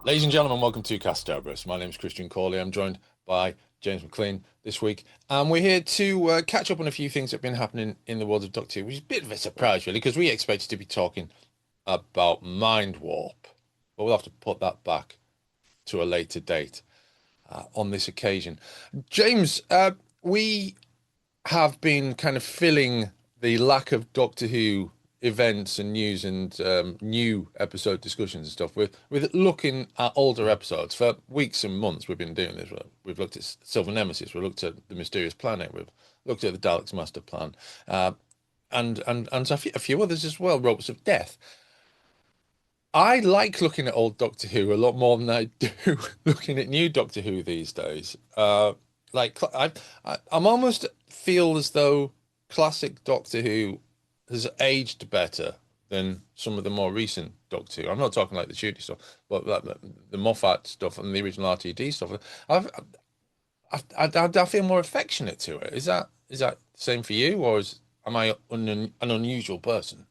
Ladies and gentlemen, welcome to Casterbrus. My name is Christian Corley. I'm joined by James McLean this week, and we're here to catch up on a few things that have been happening in the world of Doctor Who, which is a bit of a surprise, really, because we expected to be talking about Mind Warp, but we'll have to put that back to a later date on this occasion. James, we have been kind of filling the lack of Doctor Who events and news and new episode discussions and stuff with looking at older episodes for weeks and months. We've been doing this. We've looked at Silver Nemesis. We've looked at the Mysterious Planet. We've looked at the Daleks' Master Plan, and so a few others as well. Ropes of Death. I like looking at old Doctor Who a lot more than I do looking at new Doctor Who these days. I'm almost feel as though classic Doctor Who has aged better than some of the more recent Doctor Who. I'm not talking like the Shooty stuff, but like the Moffat stuff and the original RTD stuff. I've, I feel more affectionate to it. Is that the same for you, or am I an unusual person?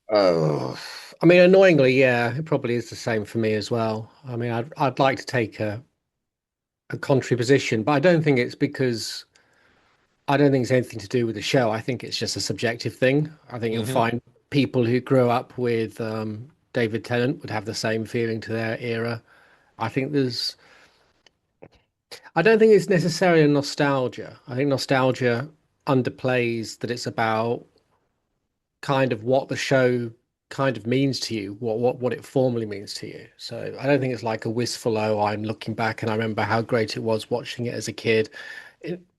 Oh, I mean, annoyingly, yeah, it probably is the same for me as well. I mean, I'd like to take a contrary position, but I don't think it's because I don't think it's anything to do with the show. I think it's just a subjective thing. I think you'll Hmm. find people who grew up with David Tennant would have the same feeling to their era. I think I don't think it's necessarily a nostalgia. I think nostalgia underplays that it's about kind of what the show kind of means to you, what it formally means to you. So I don't think it's like a wistful, oh, I'm looking back and I remember how great it was watching it as a kid.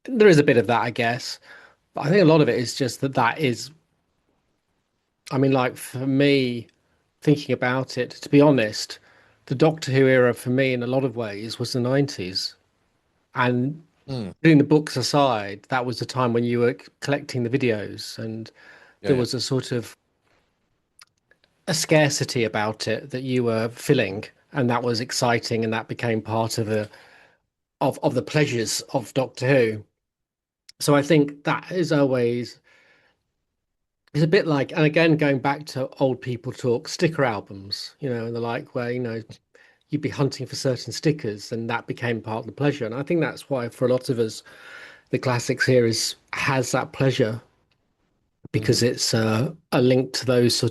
There is a bit of that, I guess, but I think a lot of it is just that is, I mean, like for me, thinking about it, to be honest, the Doctor Who era for me in a lot of ways was the 90s. And Mm. putting the books aside, that was the time when you were collecting the videos and Yeah, there yeah, was a sort of a scarcity about it that you were filling, and that was exciting, and that became part of the pleasures of Doctor Who. So I think that is always it's a bit like, and again, going back to old people talk, sticker albums, and the like, where you'd be hunting for certain stickers, and that became part of the pleasure. And I think that's why, for a lot of us, the classic series has that pleasure mm, because it's a link to those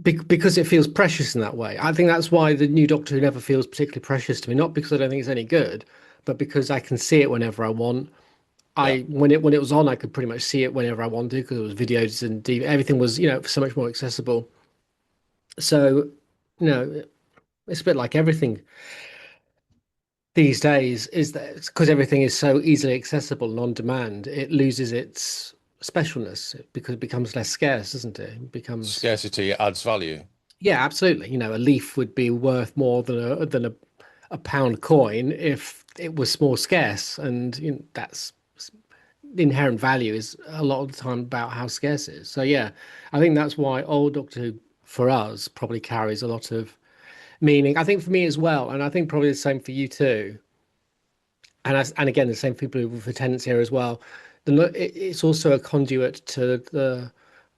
because it feels precious in that way. I think that's why the new Doctor Who never feels particularly precious to me. Not because I don't think it's any good, but because I can see it whenever I want. yeah. When it was on, I could pretty much see it whenever I wanted because it was videos and DVD, everything was so much more accessible. So it's a bit like everything these days is that because everything is so easily accessible and on demand, it loses its specialness because it becomes less scarce, doesn't it? It becomes Scarcity adds value. Yeah, absolutely. A leaf would be worth more than a pound coin if it was more scarce, and that's the inherent value is a lot of the time about how scarce it is. So yeah, I think that's why old Doctor Who for us probably carries a lot of meaning. I think for me as well, and I think probably the same for you too. And again, the same for people with the tenants here as well. It's also a conduit to the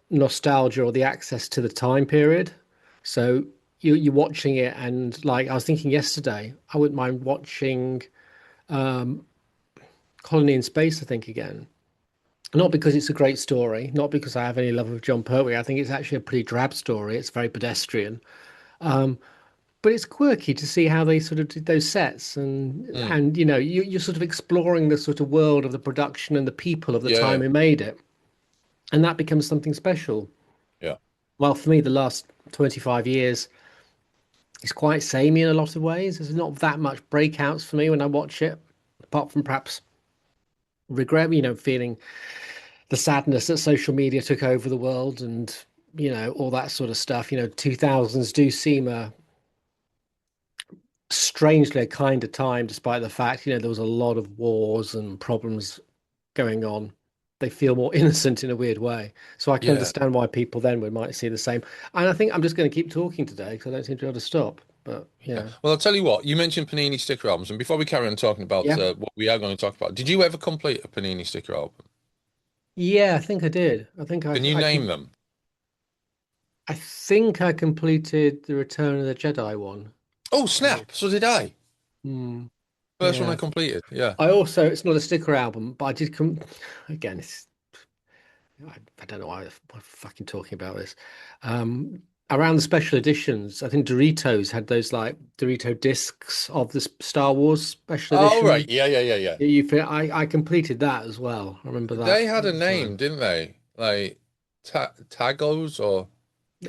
nostalgia or the access to the time period. So you're watching it, and like I was thinking yesterday, I wouldn't mind watching Colony in Space, I think again. Not because it's a great story, not because I have any love of John Pertwee. I think it's actually a pretty drab story. It's very pedestrian, but it's quirky to see how they sort of did those sets, and Mm, and you're sort of exploring the sort of world of the production and the people of the yeah, time yeah, who made it, and that becomes something special. yeah. Well, for me, the last 25 years it's quite samey in a lot of ways. There's not that much breakouts for me when I watch it, apart from perhaps regret, feeling the sadness that social media took over the world and, all that sort of stuff. 2000s do seem strangely a kind of time, despite the fact, there was a lot of wars and problems going on. They feel more innocent in a weird way. So I can Yeah. understand why people then would might see the same. And I think I'm just going to keep talking today because I don't seem to be able to stop. But Yeah. yeah. Well, I'll tell you what, you mentioned Panini sticker albums, and before we carry on talking about Yeah. what we are going to talk about, did you ever complete a Panini sticker album? Yeah, I think I did. I think Can you I name can. them? I think I completed the Return of the Jedi one. Oh, Yeah. snap! So did I. Hmm. First one I Yeah. completed. Yeah. I also, it's not a sticker album, but I did come again. I don't know why I'm fucking talking about this. Um, Around the special editions, I think Doritos had those like Dorito discs of the Star Wars special Oh, right. edition. Yeah, yeah, yeah, yeah. I completed that as well. I remember that They had at a the name, time. didn't they? Like Tagos or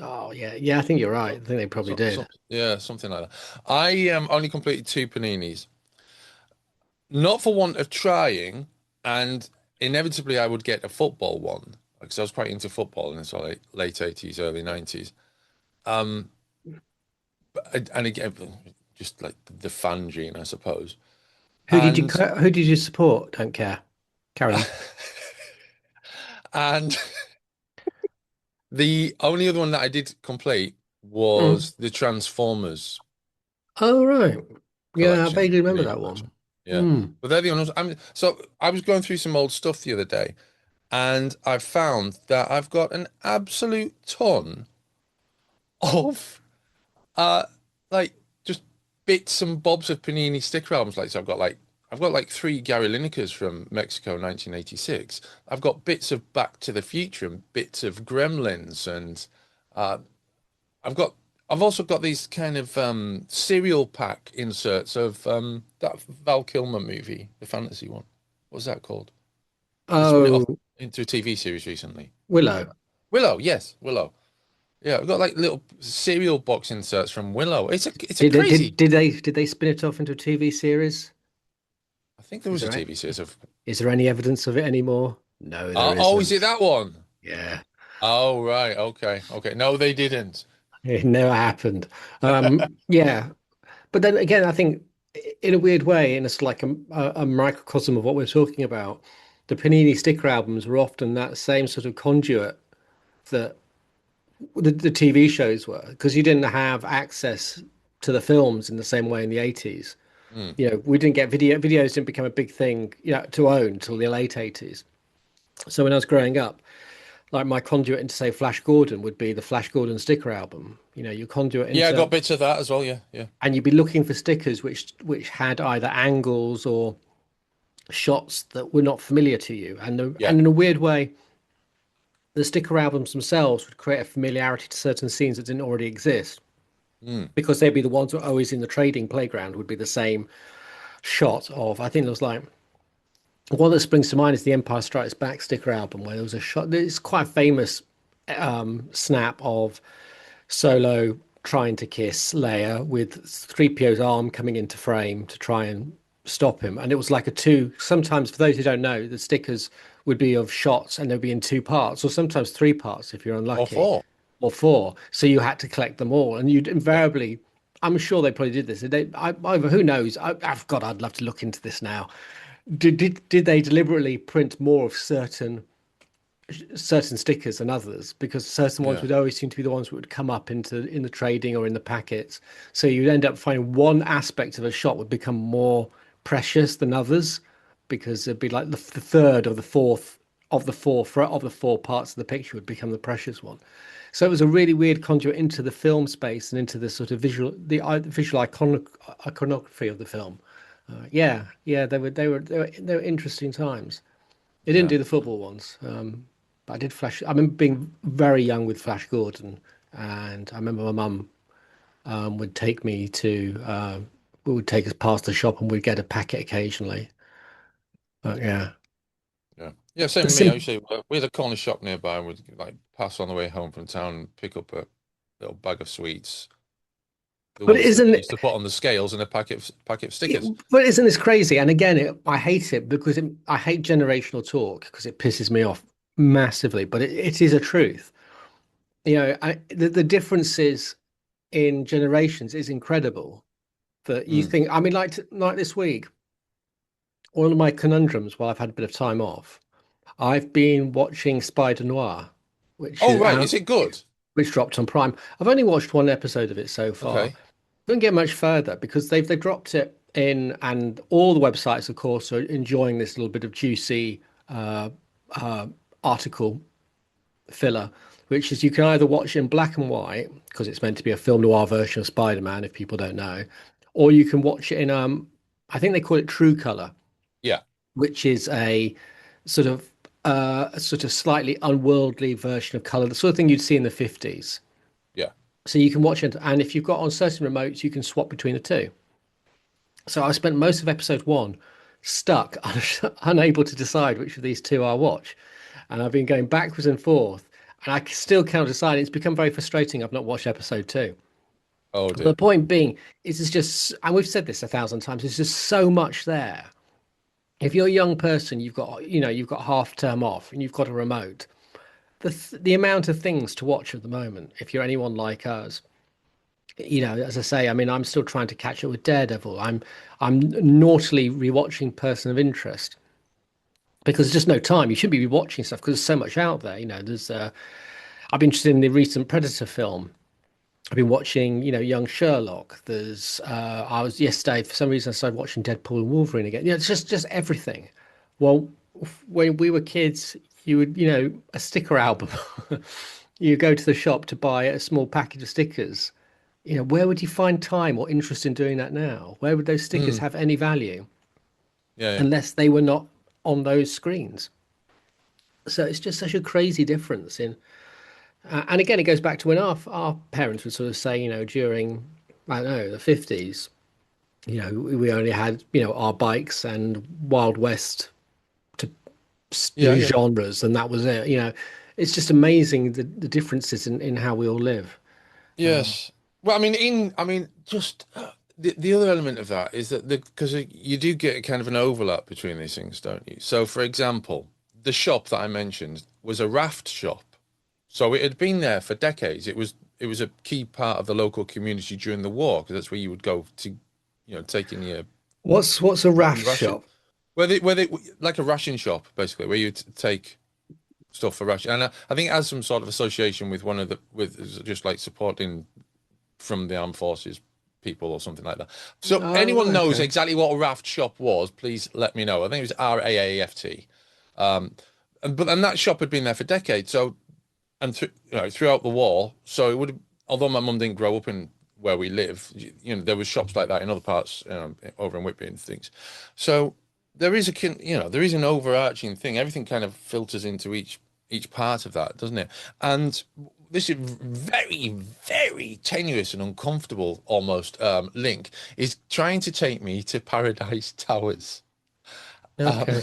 Oh yeah, yeah. I think you're right. I some, think they probably did. yeah, something like that. I only completed two paninis, not for want of trying, and inevitably I would get a football one because I was quite into football in the sort of late 80s, early 90s. Um, and again, just like the fan gene, I suppose. And Who did you support? Don't care. Carry on. and the only other one that I did complete Mm. was the Transformers Oh right. Yeah, I collection, vaguely remember Panini that collection. one. Yeah, Mm. but they're the only ones. So I was going through some old stuff the other day, and I found that I've got an absolute ton of uh like just bits and bobs of Panini sticker albums. Like so, I've got like three Gary Linekers from Mexico 1986. I've got bits of Back to the Future and bits of Gremlins, and uh, I've got I've also got these kind of cereal pack inserts of that Val Kilmer movie, the fantasy one. What's that called? They spun it off Oh, into a TV series recently. Willow. Willow, yes, Willow. Yeah, I've got like little cereal box inserts from Willow. It's a Did they crazy. did they spin it off into a TV series? I think there Is was a there TV series of. is there any evidence of it anymore? No, there Oh, is it isn't. that one? Yeah, Oh, right. Okay. Okay. No, they didn't. it never happened. Yeah, but then again, I think in a weird way, and it's like a microcosm of what we're talking about. The Panini sticker albums were often that same sort of conduit that the TV shows were, because you didn't have access to the films in the same way in the 80s. Hmm. You know, we didn't get videos didn't become a big thing, to own until the late 80s. So when I was growing up, like my conduit into say Flash Gordon would be the Flash Gordon sticker album. You know, your conduit Yeah, I into got bits of that as well. Yeah. Yeah. and you'd be looking for stickers which had either angles or shots that were not familiar to you. Yeah. And in a weird way, the sticker albums themselves would create a familiarity to certain scenes that didn't already exist Hmm. because they'd be the ones that were always in the trading playground would be the same shot of I think there was like one that springs to mind is the Empire Strikes Back sticker album, where there was a shot. It's quite a famous snap of Solo trying to kiss Leia with 3PO's arm coming into frame to try and stop him. And it was like a two. Sometimes, for those who don't know, the stickers would be of shots and they'd be in two parts, or sometimes three parts if you're Or unlucky, four. or four. So you had to collect them all, and you'd Yeah. invariably. I'm sure they probably did this. Who knows? I've God, I'd love to look into this now. Did they deliberately print more of certain stickers than others because certain ones Yeah. would always seem to be the ones that would come up into in the trading or in the packets, so you'd end up finding one aspect of a shot would become more precious than others because it'd be like the third or the fourth of the four parts of the picture would become the precious one. So it was a really weird conduit into the film space and into the sort of visual iconography of the film. Yeah, they were interesting times. It didn't Yeah. do the football ones, but I did Flash. I remember being very young with Flash Gordon, and I remember my mum would take me to, would take us past the shop, and we'd get a packet occasionally. But yeah, Yeah. Yeah. Same the with me. I sim. usually we had a corner shop nearby and would like pass on the way home from town and pick up a little bag of sweets. The But ones that isn't they it? used to put on the scales and a packet of stickers. But isn't this crazy? And again, I hate it because I hate generational talk because it pisses me off massively. But it is a truth. The differences in generations is incredible. That you Mm. think, I mean, like this week, one of my conundrums while I've had a bit of time off, I've been watching Spider Noir, which Oh, is right. out, Is it good? which dropped on Prime. I've only watched one episode of it so far. Okay. Don't get much further because they've dropped it in, and all the websites, of course, are enjoying this little bit of juicy uh, article filler which is you can either watch in black and white because it's meant to be a film noir version of Spider-Man, if people don't know, or you can watch it in I think they call it True Color, Yeah, which is sort of a sort of slightly unworldly version of color, the sort of thing you'd see in the 50s. yeah. So you can watch it, and if you've got on certain remotes, you can swap between the two. So I spent most of episode one stuck, unable to decide which of these two I watch. And I've been going backwards and forth, and I still can't decide. It's become very frustrating. I've not watched episode two. Oh But the dear. point being, it's just, and we've said this 1,000 times, there's just so much there. If you're a young person, you've got half term off and you've got a remote. The amount of things to watch at the moment, if you're anyone like us, as I say, I mean, I'm still trying to catch up with Daredevil. I'm naughtily rewatching Person of Interest because there's just no time. You should be rewatching stuff because there's so much out there. I've been interested in the recent Predator film. I've been watching, young Sherlock. I was yesterday for some reason I started watching Deadpool and Wolverine again. It's just everything. Well, when we were kids, you would, a sticker album. You go to the shop to buy a small package of stickers. Where would you find time or interest in doing that now? Where would those stickers Mm, have any value yeah, yeah. unless they were not on those screens? So it's just such a crazy difference and again, it goes back to when our parents would sort of say, during, I don't know, the 50s, we only had, our bikes and Wild West to Yeah, do yeah. genres, and that was it. It's just amazing the differences in how we all live. Yes. Well, just the other element of that is that because you do get a kind of an overlap between these things, don't you? So, for example, the shop that I mentioned was a raft shop. So it had been there for decades. It was a key part of the local community during the war because that's where you would go to, take in What's a your raft ration. shop? Where they like a ration shop basically, where you take stuff for ration. And I think it has some sort of association with one of the with just like supporting from the armed forces people or something like that. So Oh, anyone right, knows okay. exactly what a raft shop was, please let me know. I think it was RAAFT. Um, and that shop had been there for decades. So throughout the war, so it would have, although my mum didn't grow up in where we live, there was shops like that in other parts, over in Whitby and things. So there is an overarching thing. Everything kind of filters into each part of that, doesn't it? And this is very, very tenuous and uncomfortable almost link is trying to take me to Paradise Towers. Um, Okay.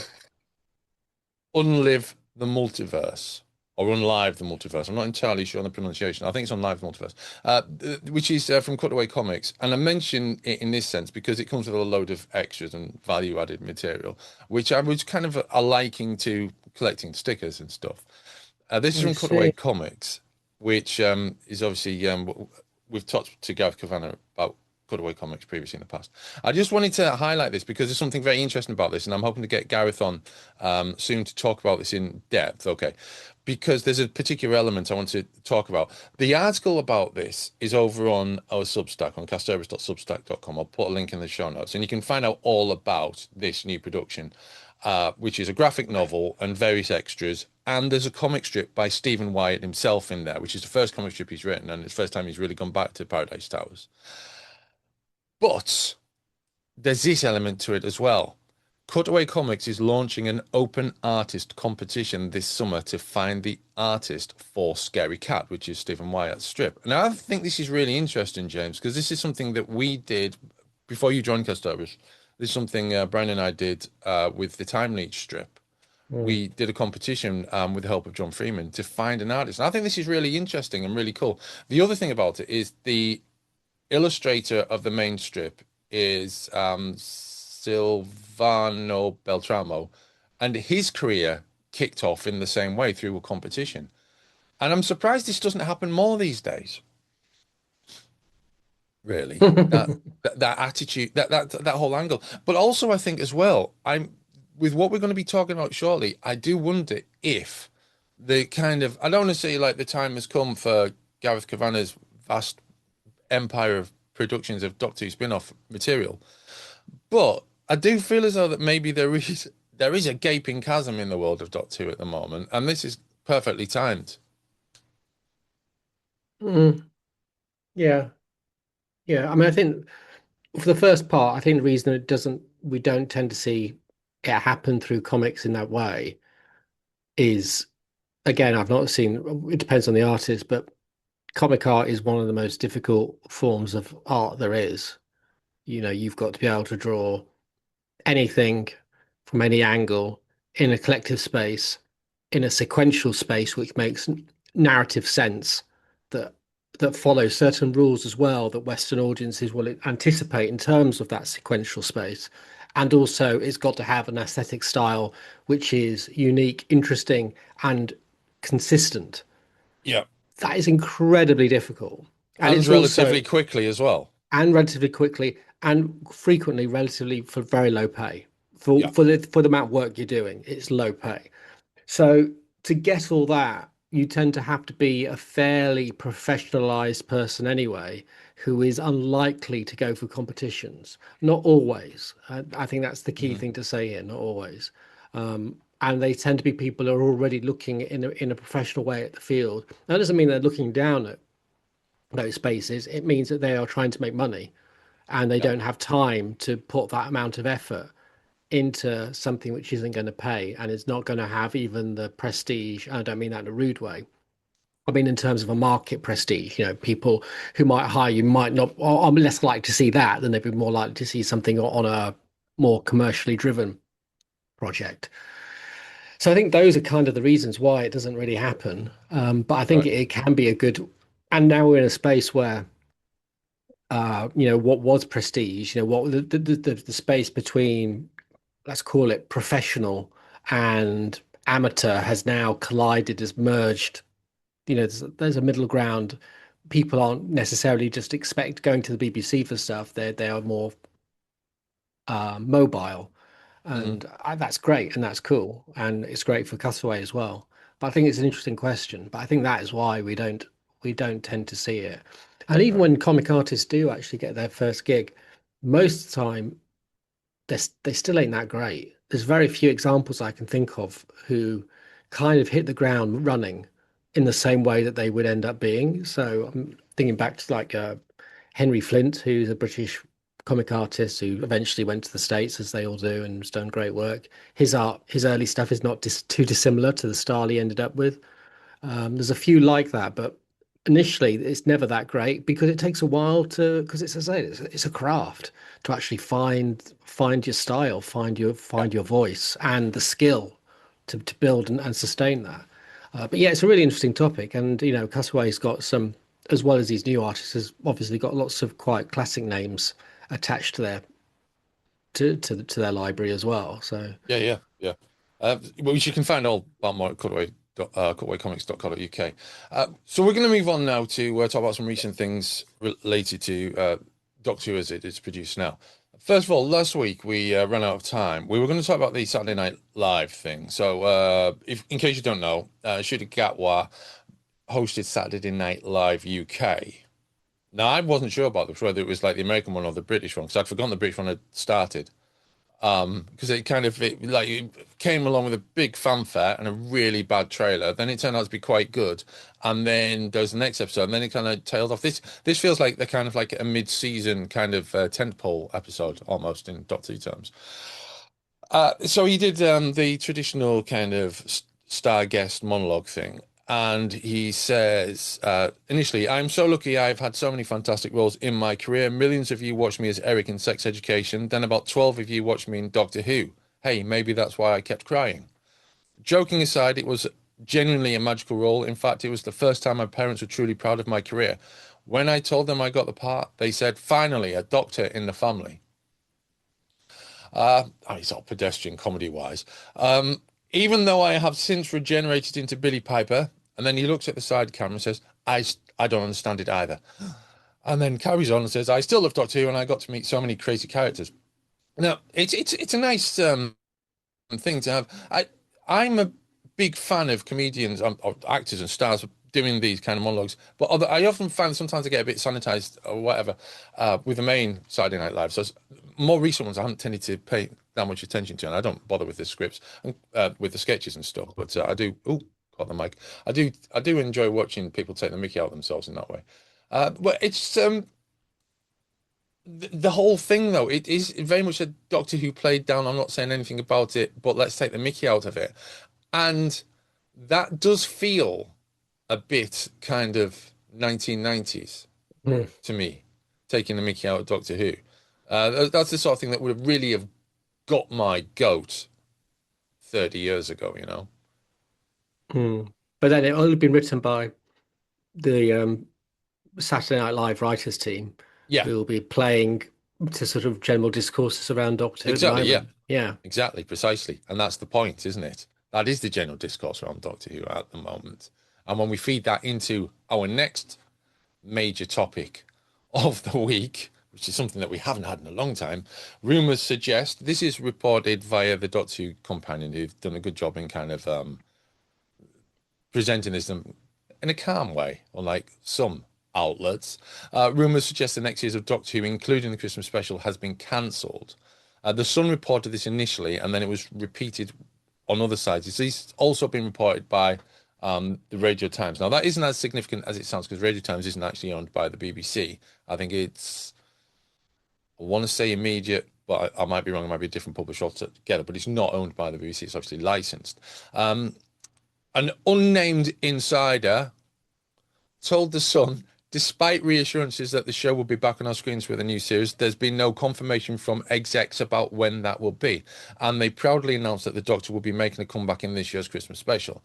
Unlive the Multiverse or Unlive the Multiverse. I'm not entirely sure on the pronunciation. I think it's Unlive the Multiverse, which is from Cutaway Comics. And I mention it in this sense because it comes with a load of extras and value-added material, which I was kind of a liking to collecting stickers and stuff. This is I from Cutaway see. Comics, which is obviously we've talked to Gareth Kavanagh about Cutaway Comics previously in the past. I just wanted to highlight this because there's something very interesting about this, and I'm hoping to get Gareth on soon to talk about this in depth. Okay, because there's a particular element I want to talk about. The article about this is over on our Substack on castervis.substack.com. I'll put a link in the show notes, and you can find out all about this new production, which is a graphic novel and various extras. And there's a comic strip by Stephen Wyatt himself in there, which is the first comic strip he's written, and it's the first time he's really gone back to Paradise Towers. But there's this element to it as well. Cutaway Comics is launching an open artist competition this summer to find the artist for Scary Cat, which is Stephen Wyatt's strip. And I think this is really interesting, James, because this is something that we did before you joined Castorius. This is something Brian and I did with the Time Leech strip. Mm. We did a competition with the help of John Freeman to find an artist. And I think this is really interesting and really cool. The other thing about it is the illustrator of the main strip is Silvano Beltramo, and his career kicked off in the same way through a competition. And I'm surprised this doesn't happen more these days, really. That attitude, that whole angle. But also I think as well, I'm with what we're going to be talking about shortly, I do wonder if the kind of I don't want to say like the time has come for Gareth Kavanagh's vast empire of productions of Doctor Who spin-off material. But I do feel as though that maybe there is a gaping chasm in the world of Doctor Who at the moment, and this is perfectly timed. Mm, yeah, yeah. I mean, I think for the first part, I think the reason we don't tend to see it happen through comics in that way is, again, I've not seen, it depends on the artist, but comic art is one of the most difficult forms of art there is. You've got to be able to draw anything from any angle in a collective space, in a sequential space, which makes narrative sense that follows certain rules as well that Western audiences will anticipate in terms of that sequential space. And also, it's got to have an aesthetic style which is unique, interesting, and consistent. Yeah. That is incredibly difficult. And And it's also, relatively quickly as well. and relatively quickly, and frequently relatively for very low pay. For Yeah. the amount of work you're doing, it's low pay. So to get all that, you tend to have to be a fairly professionalized person anyway, who is unlikely to go for competitions. Not always. I think that's the key Mhm. thing to say here, not always. And they tend to be people who are already looking in a professional way at the field. That doesn't mean they're looking down at those spaces. It means that they are trying to make money and they Yeah. don't have time to put that amount of effort into something which isn't going to pay and it's not going to have even the prestige. I don't mean that in a rude way. I mean, in terms of a market prestige, people who might hire you might not, or I'm less likely to see that than they'd be more likely to see something on a more commercially driven project. So I think those are kind of the reasons why it doesn't really happen. But I think Right. it can be a good, and now we're in a space where what was prestige, what the space between, let's call it professional and amateur has now collided, has merged. There's a middle ground. People aren't necessarily just expect going to the BBC for stuff. They are more mobile, Hmm. and that's great and that's cool and it's great for Cutaway as well. But I think it's an interesting question. But I think that is why we don't tend to see it. And even Right. when comic artists do actually get their first gig, most of the time they still ain't that great. There's very few examples I can think of who kind of hit the ground running in the same way that they would end up being. So I'm thinking back to like Henry Flint, who's a British comic artist who eventually went to the States, as they all do, and has done great work. His art, his early stuff is not too dissimilar to the style he ended up with. There's a few like that, but initially it's never that great because it takes a while to, because it's, as I say, it's a craft to actually find your style, Yeah. find your voice and the skill to build and sustain that. But yeah, it's a really interesting topic, and Castaway's got some, as well as these new artists, has obviously got lots of quite classic names attached to their library as well. So Yeah. Yeah. Yeah. Well, you can find all about more at cutawaycomics.co.uk. So we're going to move on now to talk about some recent things related to Doctor Who as it is produced now. First of all, last week we ran out of time. We were going to talk about the Saturday Night Live thing. So, if in case you don't know, Shooter Gatwa hosted Saturday Night Live UK. Now, I wasn't sure about this, whether it was like the American one or the British one, because I'd forgotten the British one had started. Because it came along with a big fanfare and a really bad trailer. Then it turned out to be quite good, and then there was the next episode, and then it kind of tailed off. This feels like the kind of like a mid-season kind of tentpole episode almost in Doctor Who terms. So he did the traditional kind of star guest monologue thing. And he says, initially, I'm so lucky I've had so many fantastic roles in my career. Millions of you watched me as Eric in Sex Education. Then about 12 of you watched me in Doctor Who. Hey, maybe that's why I kept crying. Joking aside, it was genuinely a magical role. In fact, it was the first time my parents were truly proud of my career. When I told them I got the part, they said, finally, a doctor in the family. I mean, it's all pedestrian comedy wise. Even though I have since regenerated into Billy Piper, and then he looks at the side camera and says, I don't understand it either. And then carries on and says, I still love Doctor Who and I got to meet so many crazy characters. Now, it's a nice thing to have. I'm a big fan of comedians or actors and stars doing these kind of monologues, but I often find sometimes they get a bit sanitized or whatever with the main Saturday Night Live. So more recent ones I haven't tended to pay that much attention to, and I don't bother with the scripts and with the sketches and stuff. But I do. Oh, got the mic. I do enjoy watching people take the mickey out of themselves in that way. But it's the whole thing though. It is very much a Doctor Who played down. I'm not saying anything about it, but let's take the mickey out of it, and that does feel a bit kind of 1990s Mm, to me, taking the mickey out of Doctor Who. That's the sort of thing that would have really have got my goat 30 years ago, you know? mm. But then it only been written by the Saturday Night Live writers team, Yeah, who will be playing to sort of general discourses around Doctor Who at the exactly. Yeah, moment. Yeah. exactly. Precisely. And that's the point, isn't it? That is the general discourse around Doctor Who at the moment. And when we feed that into our next major topic of the week, which is something that we haven't had in a long time, rumours suggest this is reported via the Doctor Who companion, who've done a good job in kind of presenting this in a calm way, unlike some outlets. Rumours suggest the next year's of Doctor Who, including the Christmas special, has been cancelled. The Sun reported this initially, and then it was repeated on other sites. It's also been reported by the Radio Times. Now, that isn't as significant as it sounds because Radio Times isn't actually owned by the BBC. I think I want to say immediate, but I might be wrong. It might be a different publisher altogether, but it's not owned by the BBC. It's obviously licensed. An unnamed insider told The Sun, despite reassurances that the show will be back on our screens with a new series, there's been no confirmation from execs about when that will be. And they proudly announced that the Doctor will be making a comeback in this year's Christmas special.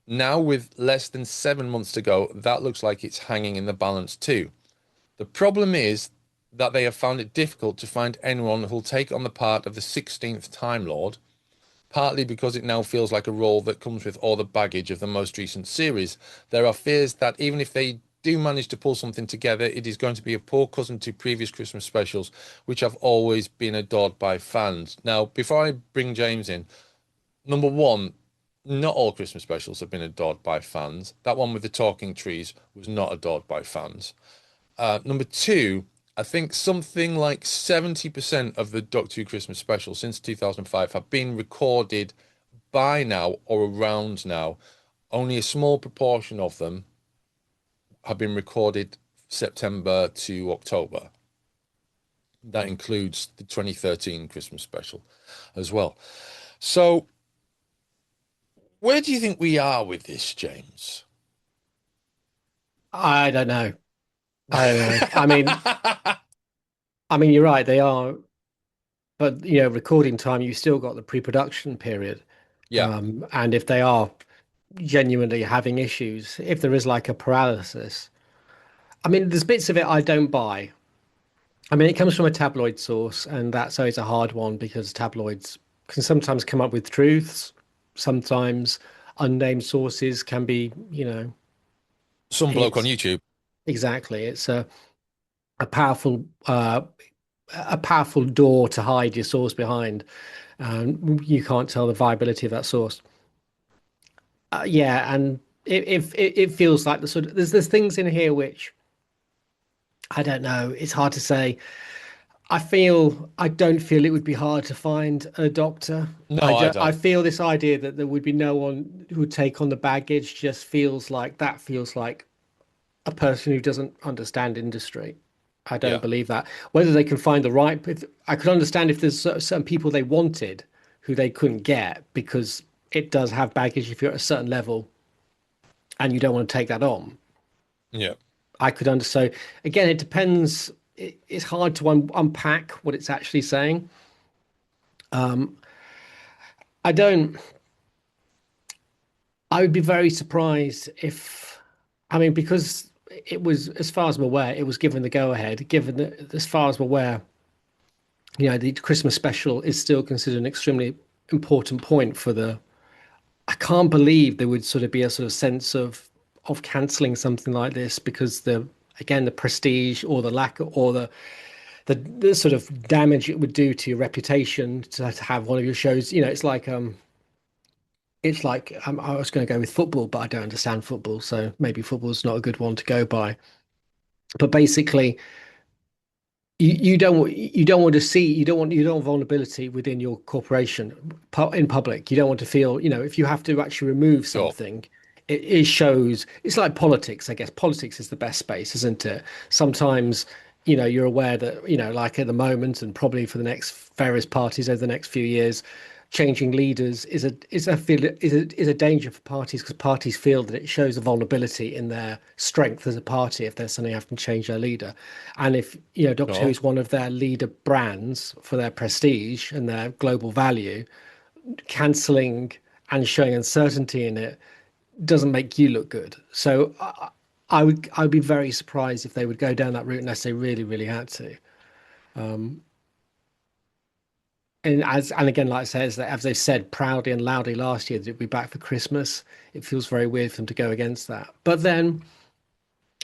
Now, with less than 7 months to go, that looks like it's hanging in the balance too. The problem is that they have found it difficult to find anyone who'll take on the part of the 16th Time Lord, partly because it now feels like a role that comes with all the baggage of the most recent series. There are fears that even if they do manage to pull something together, it is going to be a poor cousin to previous Christmas specials, which have always been adored by fans. Now, before I bring James in, number one, not all Christmas specials have been adored by fans. That one with the talking trees was not adored by fans. Number two, I think something like 70% of the Doctor Who Christmas special since 2005 have been recorded by now or around now. Only a small proportion of them have been recorded September to October. That includes the 2013 Christmas special as well. So, where do you think we are with this, James? I don't know. I don't know. I mean, you're right. They are, but recording time, you've still got the pre-production period. Yeah, And if they are genuinely having issues, if there is like a paralysis, I mean, there's bits of it I don't buy. I mean, it comes from a tabloid source, and that's always a hard one because tabloids can sometimes come up with truths. Sometimes unnamed sources can be, some bloke on it's YouTube. exactly, it's a powerful a powerful door to hide your source behind. You can't tell the viability of that source. Yeah, and it feels like the sort of there's things in here which I don't know. It's hard to say. I don't feel it would be hard to find a doctor. No, I I don't. feel this idea that there would be no one who would take on the baggage just feels like a person who doesn't understand industry. I don't Yeah, believe that. Whether they can find the right, I could understand if there's certain people they wanted who they couldn't get because it does have baggage if you're at a certain level and you don't want to take that on. yeah. I could understand. So again, it depends. It's hard to unpack what it's actually saying. I don't. I would be very surprised if, I mean, because it was, as far as I'm aware, it was given the go ahead. Given that, as far as I'm aware, the Christmas special is still considered an extremely important point for the. I can't believe there would sort of be a sort of sense of cancelling something like this because the prestige or the lack or the sort of damage it would do to your reputation to have one of your shows. I was going to go with football, but I don't understand football, so maybe football's not a good one to go by. But basically, you don't want to see you don't want vulnerability within your corporation in public. You don't want to feel if you have to actually remove Sure. something, it shows it's like politics, I guess. Politics is the best space, isn't it? Sometimes, you're aware that, like at the moment and probably for the next various parties over the next few years, changing leaders is a danger for parties because parties feel that it shows a vulnerability in their strength as a party if they're suddenly having to change their leader. And if, Doctor Who Sure. is one of their leader brands for their prestige and their global value, cancelling and showing uncertainty in it doesn't make you look good. So I would be very surprised if they would go down that route unless they really, really had to. And again, like I said, as they said proudly and loudly last year that it'd be back for Christmas, it feels very weird for them to go against that. But then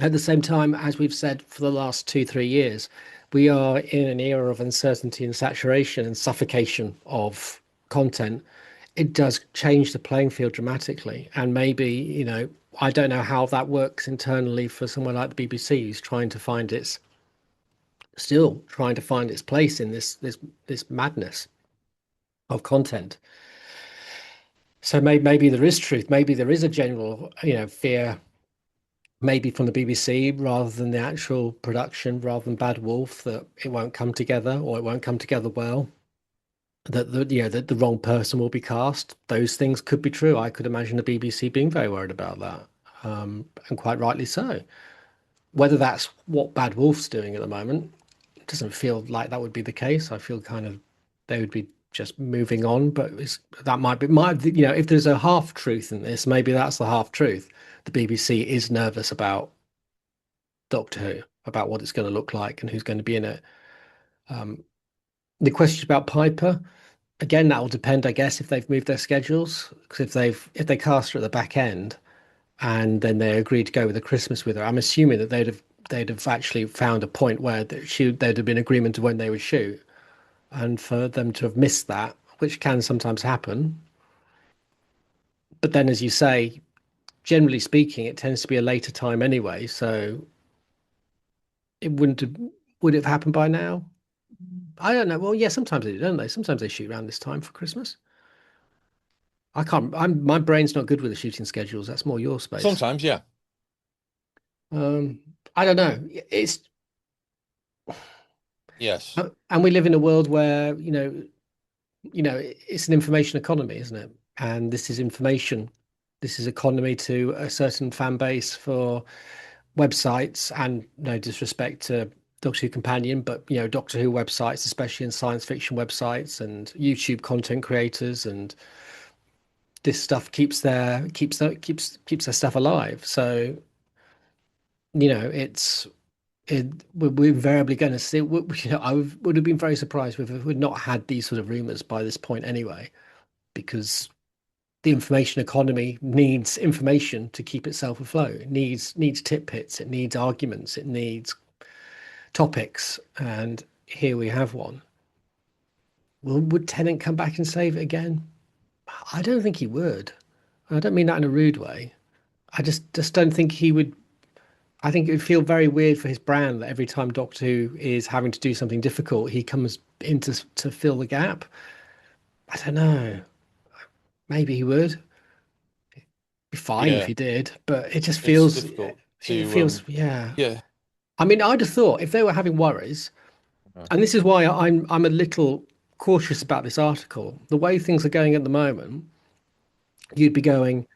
at the same time, as we've said for the last 2, 3 years, we are in an era of uncertainty and saturation and suffocation of content. It does change the playing field dramatically. And maybe, I don't know how that works internally for somewhere like the BBC, who's still trying to find its place in this madness of content. So maybe there is truth. Maybe there is a general, fear, maybe from the BBC rather than the actual production, rather than Bad Wolf, that it won't come together or it won't come together well. That the wrong person will be cast. Those things could be true. I could imagine the BBC being very worried about that, and quite rightly so. Whether that's what Bad Wolf's doing at the moment, it doesn't feel like that would be the case. I feel kind of they would be just moving on, but that if there's a half truth in this, maybe that's the half truth. The BBC is nervous about Doctor Who, about what it's going to look like and who's going to be in it. Um, the question about Piper, again, that will depend, I guess, if they've moved their schedules. Because if they cast her at the back end and then they agreed to go with a Christmas with her, I'm assuming that they'd have actually found a point where there'd have been agreement of when they would shoot, and for them to have missed that, which can sometimes happen. But then, as you say, generally speaking, it tends to be a later time anyway, so it wouldn't have, would it have happened by now? I don't know. Well, yeah, sometimes they do, don't they? Sometimes they shoot around this time for Christmas. I can't. My brain's not good with the shooting schedules. That's more your space. Sometimes, yeah. Um, I don't know. Yes. And we live in a world where it's an information economy, isn't it? And this is information. This is economy to a certain fan base for websites, and no disrespect to Doctor Who Companion, but Doctor Who websites, especially in science fiction websites and YouTube content creators, and this stuff keeps their stuff alive. So we're invariably going to see. I would have been very surprised if we'd not had these sort of rumors by this point anyway, because the information economy needs information to keep itself afloat. It needs tidbits, it needs arguments, it needs topics, and here we have one. Would Tennant come back and save it again? I don't think he would. I don't mean that in a rude way. I just don't think he would. I think it would feel very weird for his brand that every time Doctor Who is having to do something difficult, he comes in to fill the gap. I don't know. Maybe he would. Be fine if Yeah. he did, but it just It's feels, difficult it to feels, yeah. yeah. I mean, I'd have thought if they were having worries, Uh, and this is why I'm a little cautious about this article. The way things are going at the moment, you'd be going,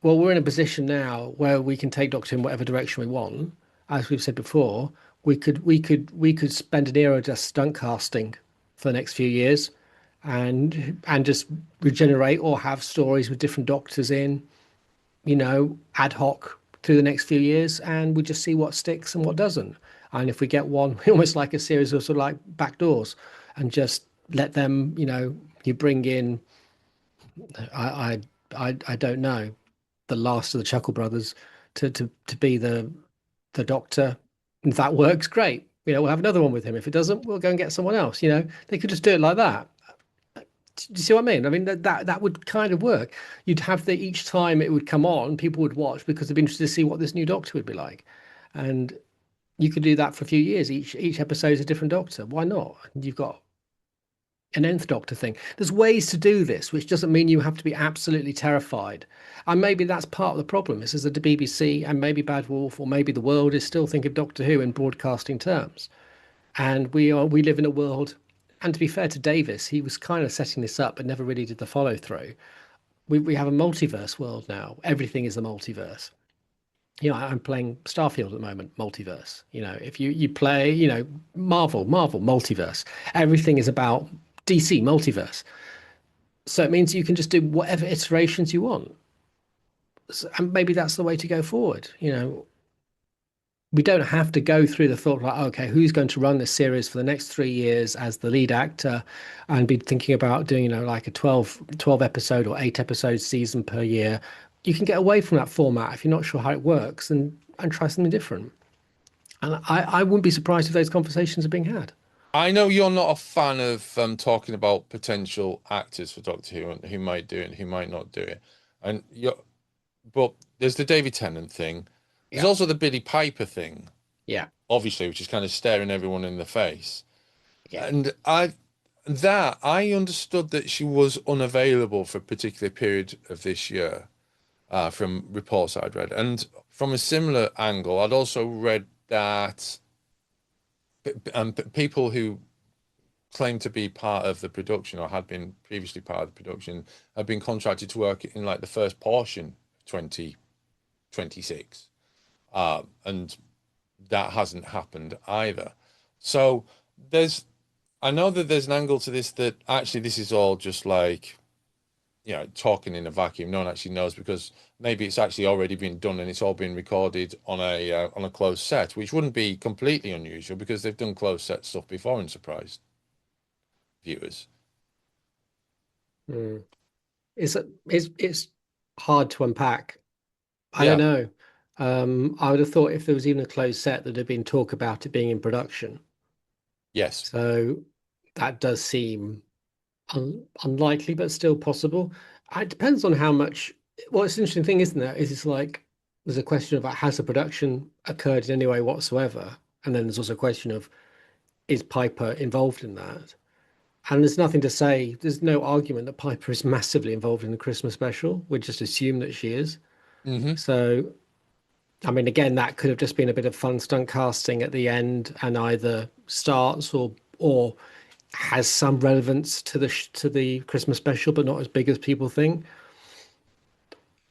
well, we're in a position now where we can take Doctor in whatever direction we want. As we've said before, we could spend an era just stunt casting for the next few years, and just regenerate or have stories with different doctors in, ad hoc through the next few years, and we just see what sticks and what doesn't. And if we get one, almost like a series of sort of like back doors, and just let them, you bring in, I, I don't know, the last of the Chuckle Brothers to be the Doctor. If that works, great. We'll have another one with him. If it doesn't, we'll go and get someone else. They could just do it like that. Do you see what I mean? I mean that would kind of work. You'd have each time it would come on, people would watch because they'd be interested to see what this new Doctor would be like, and you could do that for a few years. Each episode is a different Doctor. Why not? You've got an nth Doctor thing. There's ways to do this, which doesn't mean you have to be absolutely terrified. And maybe that's part of the problem. Is that the BBC and maybe Bad Wolf or maybe the world is still thinking of Doctor Who in broadcasting terms. And we live in a world, and to be fair to Davis, he was kind of setting this up but never really did the follow through. We have a multiverse world now. Everything is a multiverse. I'm playing Starfield at the moment, multiverse. If you play, Marvel, multiverse. Everything is about DC multiverse. So it means you can just do whatever iterations you want. And maybe that's the way to go forward. We don't have to go through the thought like, okay, who's going to run this series for the next 3 years as the lead actor and be thinking about doing, like a 12 episode or 8 episode season per year. You can get away from that format if you're not sure how it works and try something different. And I wouldn't be surprised if those conversations are being had. I know you're not a fan of talking about potential actors for Doctor Who and who might do it and who might not do it. And but there's the David Tennant thing. There's Yeah. also the Billie Piper thing, Yeah. obviously, which is kind of staring everyone in the face. Yeah. And I understood that she was unavailable for a particular period of this year, from reports I'd read. And from a similar angle, I'd also read that people who claim to be part of the production or had been previously part of the production have been contracted to work in like the first portion of 2026. And that hasn't happened either. So there's, I know that there's an angle to this that actually this is all just like, talking in a vacuum. No one actually knows because maybe it's actually already been done and it's all been recorded on a closed set, which wouldn't be completely unusual because they've done closed set stuff before and surprised viewers. Mm. It's hard to unpack. I don't Yeah. know. I would have thought if there was even a closed set, there'd have been talk about it being in production. Yes. So that does seem unlikely, but still possible. It depends on how much. Well, it's an interesting thing, isn't there? Is it's like there's a question about has the production occurred in any way whatsoever, and then there's also a question of is Piper involved in that? And there's nothing to say. There's no argument that Piper is massively involved in the Christmas special. We just assume that she is. Hmm. So, I mean, again, that could have just been a bit of fun stunt casting at the end, and either starts or has some relevance to the Christmas special, but not as big as people think.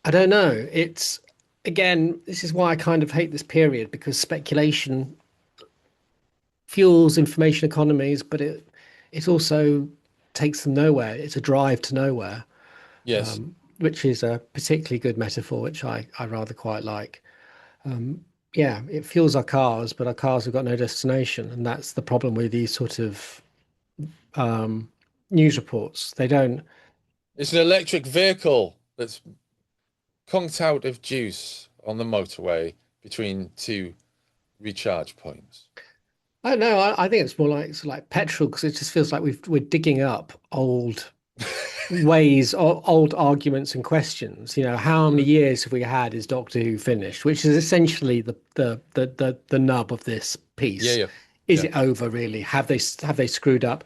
I don't know. It's again, this is why I kind of hate this period because speculation fuels information economies, but it also takes them nowhere. It's a drive to nowhere, Yes. which is a particularly good metaphor, which I rather quite like. Yeah, it fuels our cars, but our cars have got no destination, and that's the problem with these sort of um, news reports. They don't. It's an electric vehicle that's conked out of juice on the motorway between two recharge points. I don't know. I think it's more like petrol because it just feels like we're digging up old ways, old arguments and questions. How many years have we had is Doctor Who finished, which is essentially the nub of this Yeah, piece. yeah, Is yeah. it over really? Have they screwed up?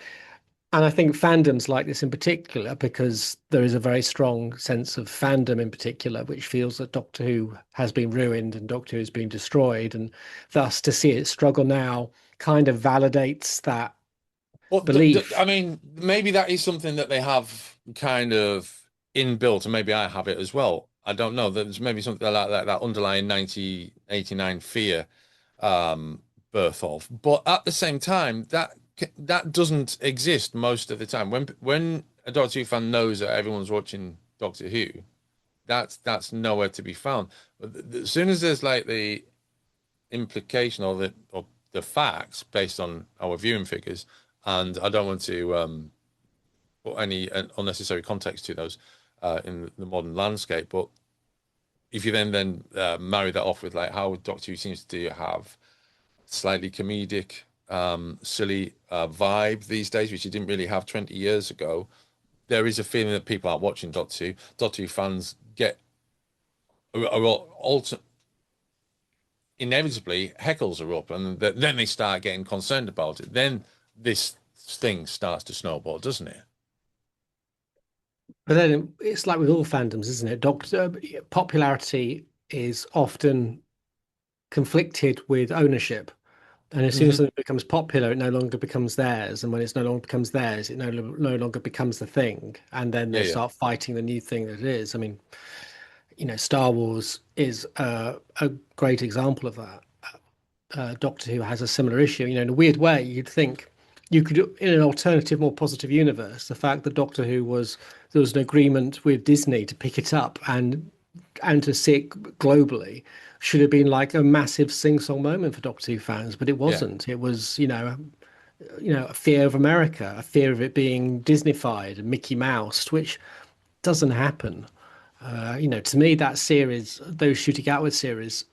And I think fandoms like this in particular, because there is a very strong sense of fandom in particular, which feels that Doctor Who has been ruined and Doctor Who has been destroyed, and thus to see it struggle now kind of validates that But I belief. mean, maybe that is something that they have kind of inbuilt, and maybe I have it as well. I don't know. There's maybe something like that underlying 1989 fear, um, birth of. But at the same time, that doesn't exist most of the time. When a Doctor Who fan knows that everyone's watching Doctor Who, that's nowhere to be found. But as soon as there's like the implication or the facts based on our viewing figures, and I don't want to put any unnecessary context to those in the modern landscape. But if you then marry that off with like how Doctor Who seems to have slightly comedic, silly vibe these days, which you didn't really have 20 years ago, there is a feeling that people aren't watching Doctor Who. Doctor Who fans are all inevitably heckles are up, and then they start getting concerned about it. Then this thing starts to snowball, doesn't it? But then it's like with all fandoms, isn't it? Doctor popularity is often conflicted with ownership. And as soon as Hmm. something becomes popular, it no longer becomes theirs. And when it's no longer becomes theirs, it no longer becomes the thing. And then Yeah, they yeah. start fighting the new thing that it is. I mean, Star Wars is a great example of that. Doctor Who has a similar issue. In a weird way, you'd think you could, in an alternative, more positive universe, the fact that Doctor Who was there was an agreement with Disney to pick it up and to see it globally should have been like a massive sing-song moment for Doctor Who fans, but it Yeah. wasn't. It was, a fear of America, a fear of it being Disneyfied and Mickey Mouse, which doesn't happen. To me, that series, those Shooting Outward series,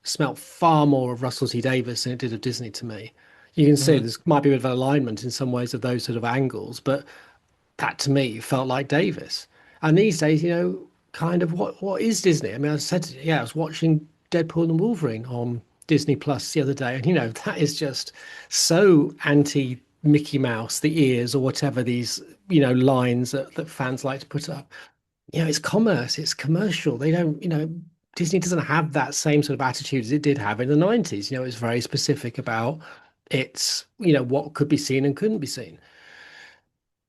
smelt far more of Russell T Davies than it did of Disney to me. You can see Hmm. there's might be a bit of alignment in some ways of those sort of angles, but that to me felt like Davis. And these days, kind of what is Disney? I mean, I said, yeah, I was watching Deadpool and Wolverine on Disney Plus the other day, and that is just so anti Mickey Mouse, the ears or whatever these lines that fans like to put up. It's commerce, it's commercial. They don't, Disney doesn't have that same sort of attitude as it did have in the 90s. It's very specific about its, what could be seen and couldn't be seen.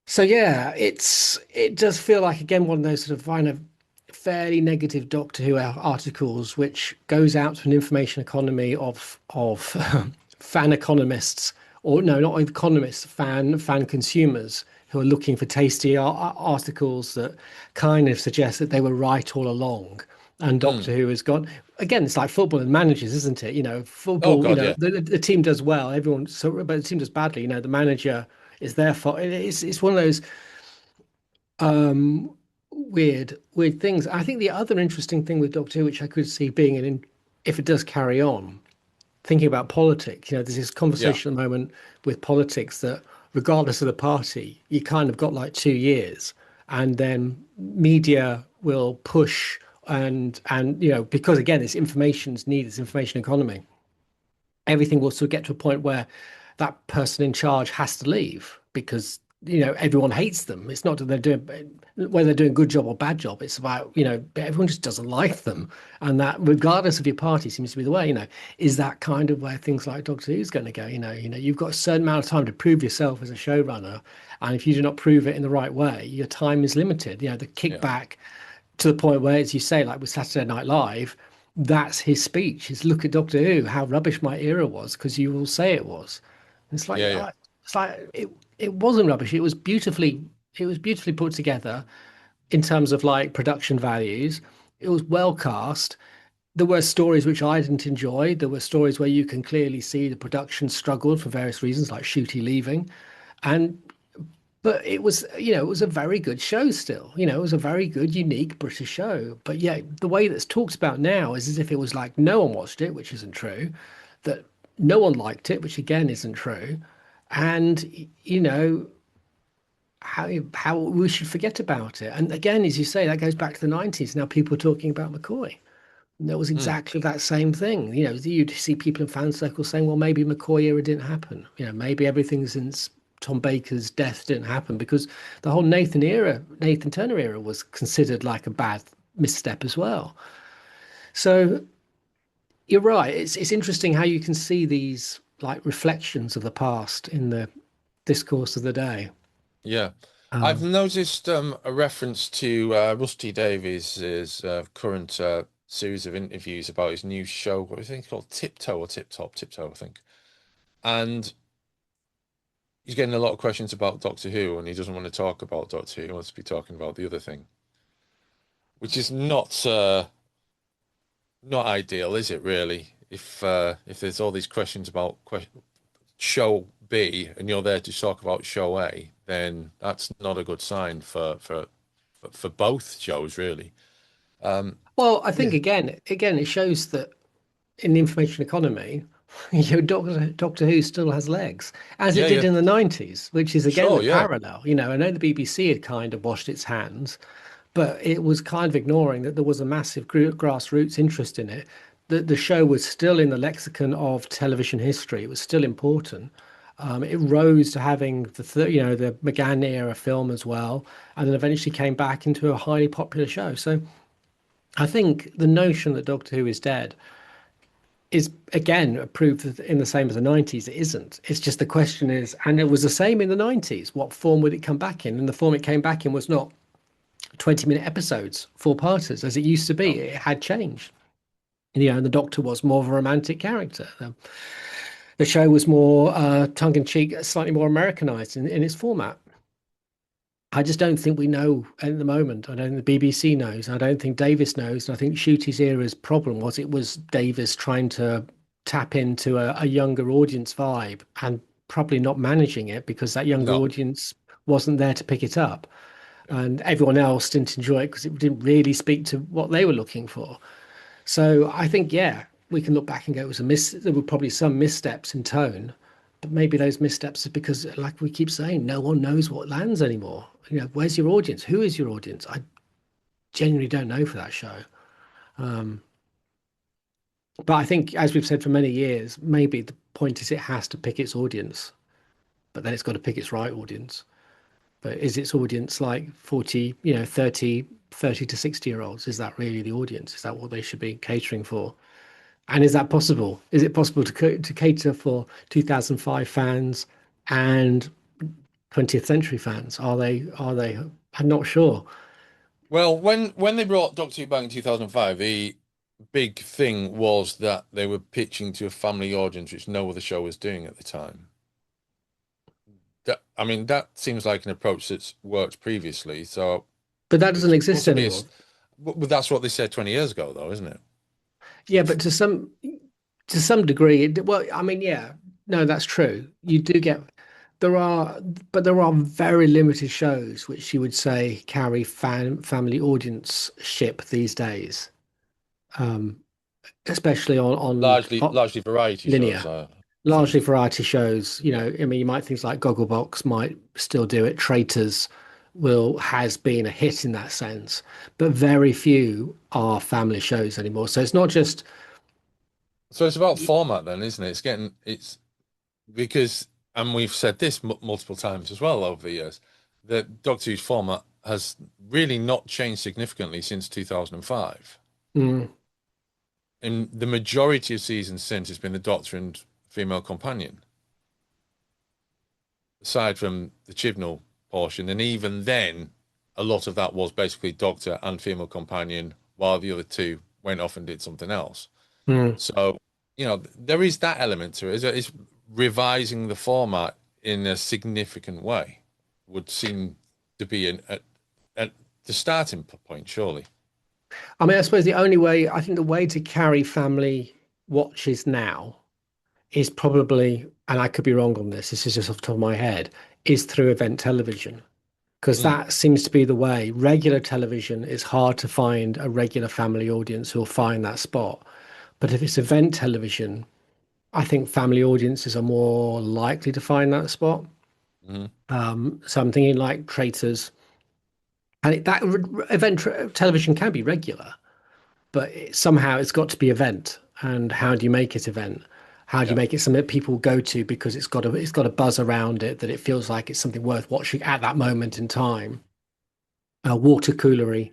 So yeah, it does feel like again one of those sort of kind of fairly negative Doctor Who articles, which goes out to an information economy of fan economists, or no, not economists, fan consumers who are looking for tasty articles that kind of suggest that they were right all along. And Mm. Doctor Who has got again, it's like football and managers, isn't it? Oh Football, God, yeah. the team does well, everyone so but the team does badly, the manager is their fault. It's one of those weird things. I think the other interesting thing with Doctor Who, which I could see being if it does carry on, thinking about politics, there's this Yeah. conversation at the moment with politics that regardless of the party, you kind of got like 2 years, and then media will push and because again, it's information's need, it's information economy. Everything will sort of get to a point where that person in charge has to leave because everyone hates them. It's not that they're doing whether they're doing a good job or bad job. It's about everyone just doesn't like them, and that regardless of your party seems to be the way. Is that kind of where things like Doctor Who's going to go? You've got a certain amount of time to prove yourself as a showrunner, and if you do not prove it in the right way, your time is limited. The Yeah. kickback to the point where, as you say, like with Saturday Night Live, that's his speech. Is look at Doctor Who, how rubbish my era was, because you will say it was. And Yeah. Yeah. it's like it wasn't rubbish. It was beautifully put together in terms of like production values. It was well cast. There were stories which I didn't enjoy. There were stories where you can clearly see the production struggled for various reasons, like Shooty leaving, and but it was a very good show still. It was a very good, unique British show. But yeah, the way that's talked about now is as if it was like no one watched it, which isn't true, that no one liked it, which again isn't true. And how we should forget about it. And again, as you say, that goes back to the 90s. Now people are talking about McCoy. And that was Mm. exactly that same thing. You'd see people in fan circles saying, well, maybe McCoy era didn't happen. Maybe everything since Tom Baker's death didn't happen because the whole Nathan Turner era was considered like a bad misstep as well. So you're right. It's interesting how you can see these like reflections of the past in the discourse of the day. Yeah. I've Um, noticed a reference to Rusty Davies's current series of interviews about his new show. What do you think it's called? Tiptoe or Tip Top? Tiptoe, I think. And he's getting a lot of questions about Doctor Who, and he doesn't want to talk about Doctor Who. He wants to be talking about the other thing, which is not ideal, is it really? If there's all these questions about show B and you're there to talk about show A, then that's not a good sign for both shows, really. well, I think Yeah. again, it shows that in the information economy, Doctor Who still has legs, as it Yeah, did yeah, in the 90s, which is again the sure, yeah. parallel. I know the BBC had kind of washed its hands, but it was kind of ignoring that there was a massive grassroots interest in it. The show was still in the lexicon of television history. It was still important. It rose to having the McGann era film as well, and then eventually came back into a highly popular show. So I think the notion that Doctor Who is dead is again proved in the same as the 90s. It isn't. It's just the question is, and it was the same in the 90s. What form would it come back in? And the form it came back in was not 20-minute episodes, four-parters, as it used to be. No. It had changed. And the Doctor was more of a romantic character. The show was more tongue-in-cheek, slightly more Americanized in its format. I just don't think we know at the moment. I don't think the BBC knows. I don't think Davis knows. And I think Ncuti's era's problem was it was Davis trying to tap into a younger audience vibe and probably not managing it because that younger No. audience wasn't there to pick it up. Yeah. And everyone else didn't enjoy it because it didn't really speak to what they were looking for. So I think, yeah, we can look back and go, it was a miss. There were probably some missteps in tone, but maybe those missteps are because, like we keep saying, no one knows what lands anymore. Where's your audience? Who is your audience? I genuinely don't know for that show. Um, but I think, as we've said for many years, maybe the point is it has to pick its audience, but then it's got to pick its right audience. But is its audience like 40, 30 to 60-year-olds? Is that really the audience? Is that what they should be catering for? And is that possible? Is it possible to cater for 2005 fans and 20th century fans? Are they? Are they? I'm not sure. Well, when they brought Doctor Who back in 2005, the big thing was that they were pitching to a family audience, which no other show was doing at the time. I mean, that seems like an approach that's worked previously. So But that doesn't it's exist possibly anymore. but that's what they said 20 years ago, though, isn't it? Yeah, but to some degree, well, I mean, yeah, no, that's true. You do get there are, but there are very limited shows which you would say carry family audience ship these days, um, especially on Largely variety shows. linear. I Largely think. variety shows. Yeah. I mean, you might things like Gogglebox might still do it. Traitors will has been a hit in that sense, but very few are family shows anymore. So it's not just So it's about format then, isn't it? It's because, and we've said this multiple times as well over the years, that Doctor Who's format has really not changed significantly since 2005. mm, In the majority of seasons since, it's been the Doctor and female companion, aside from the Chibnall portion. And even then, a lot of that was basically Doctor and female companion, while the other two went off and did something else. mm. So, there is that element to it. It's revising the format in a significant way would seem to be at the starting point, surely. I mean, I suppose the only way I think the way to carry family watches now is probably, and I could be wrong on this. This is just off the top of my head, is through event television. Because Mm, that seems to be the way. Regular television is hard to find a regular family audience who'll find that spot. But if it's event television, I think family audiences are more likely to find that spot. mm, So I'm thinking like Traitors, and event television can be regular, but somehow it's got to be event. And how do you make it event? How do you yeah, make it something that people go to because it's got a buzz around it that it feels like it's something worth watching at that moment in time? Water coolery.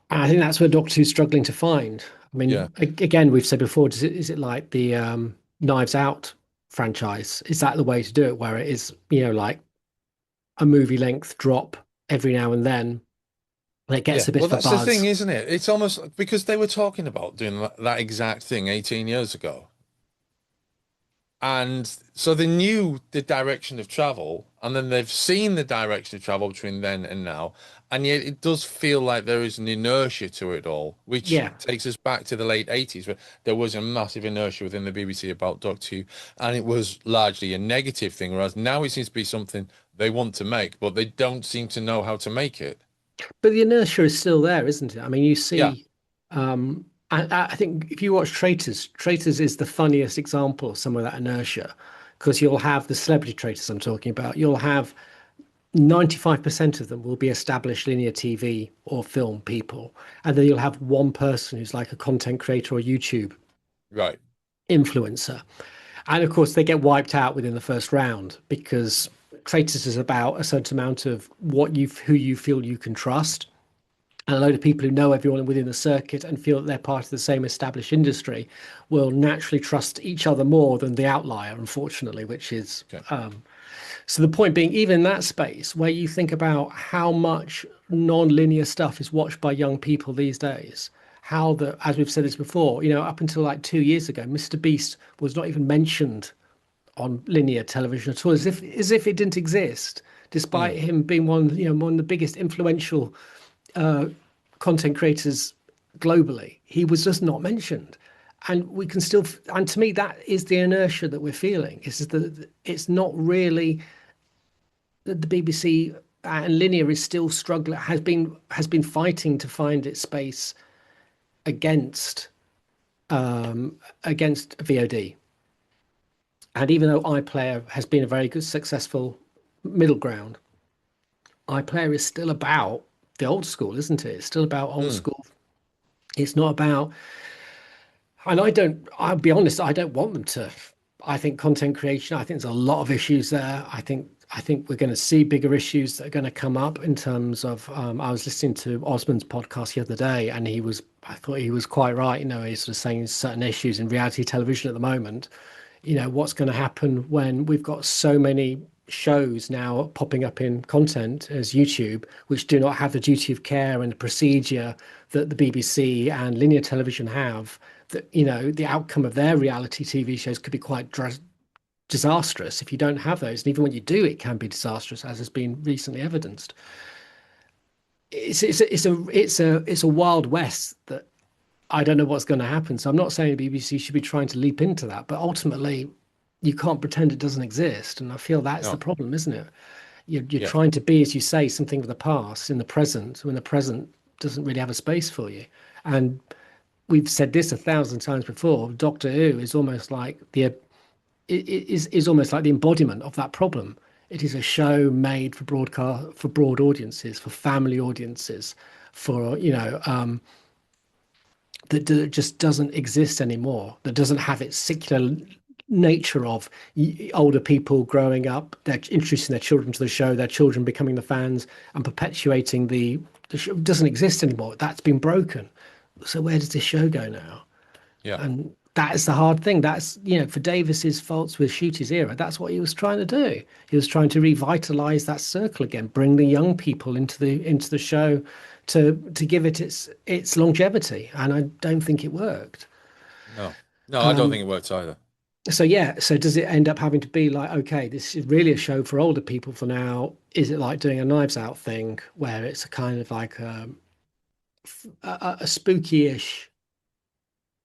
And I think that's where Doctor Who's struggling to find. I yeah, mean, again, we've said before, is it like the Knives Out franchise? Is that the way to do it, where it is, like a movie length drop every now and then, and it yeah. gets a bit Well, of a that's the thing, buzz? isn't it? It's almost because they were talking about doing that exact thing 18 years ago. And so they knew the direction of travel, and then they've seen the direction of travel between then and now. And yet it does feel like there is an inertia to it all, which Yeah. takes us back to the late 80s, where there was a massive inertia within the BBC about Doctor Who, and it was largely a negative thing, whereas now it seems to be something they want to make, but they don't seem to know how to make it. But the inertia is still there, isn't it? I mean, you Yeah, see, I think if you watch Traitors, Traitors is the funniest example of some of that inertia because you'll have the celebrity traitors I'm talking about. You'll have 95% of them will be established linear TV or film people. And then you'll have one person who's like a content creator or YouTube right. influencer. And of course, they get wiped out within the first round because Traitors is about a certain amount of who you feel you can trust. And a load of people who know everyone within the circuit and feel that they're part of the same established industry will naturally trust each other more than the outlier, unfortunately, which is Okay. so the point being, even in that space where you think about how much non-linear stuff is watched by young people these days, how the, as we've said this before, up until like 2 years ago, Mr. Beast was not even mentioned on linear television at all, as if it didn't exist, Mm. despite him being one of the biggest influential content creators globally. He was just not mentioned. And we can still, and to me, that is the inertia that we're feeling. Is that it's not really the BBC and linear is still struggling, has been fighting to find its space against against VOD. And even though iPlayer has been a very good successful middle ground, iPlayer is still about the old school, isn't it? It's still about old Mm. school. It's not about, and I'll be honest, I don't want them to. I think content creation, I think there's a lot of issues there. I think we're going to see bigger issues that are going to come up in terms of I was listening to Osmond's podcast the other day, and I thought he was quite right. He's sort of saying certain issues in reality television at the moment. What's going to happen when we've got so many shows now popping up in content as YouTube, which do not have the duty of care and the procedure that the BBC and linear television have, that, the outcome of their reality TV shows could be quite disastrous if you don't have those. And even when you do, it can be disastrous, as has been recently evidenced. It's a wild west that I don't know what's going to happen. So I'm not saying the BBC should be trying to leap into that, but ultimately, you can't pretend it doesn't exist. And I feel that's the No. problem, isn't it? You're Yeah. trying to be, as you say, something of the past in the present when the present doesn't really have a space for you. And we've said this 1,000 times before. Doctor Who is almost like is almost like the embodiment of that problem. It is a show made for broadcast, for broad audiences, for family audiences, for that just doesn't exist anymore. That doesn't have its secular nature of older people growing up, they're introducing their children to the show, their children becoming the fans and perpetuating the show. It doesn't exist anymore. That's been broken. So where does this show go now? Yeah. And that is the hard thing. That's, for Davis's faults with Shooty's era, that's what he was trying to do. He was trying to revitalize that circle again, bring the young people into the show to give it its longevity. And I don't think it worked. No. No, I don't think it worked either. So yeah, so does it end up having to be like, okay, this is really a show for older people for now? Is it like doing a Knives Out thing where it's a kind of like a spooky-ish,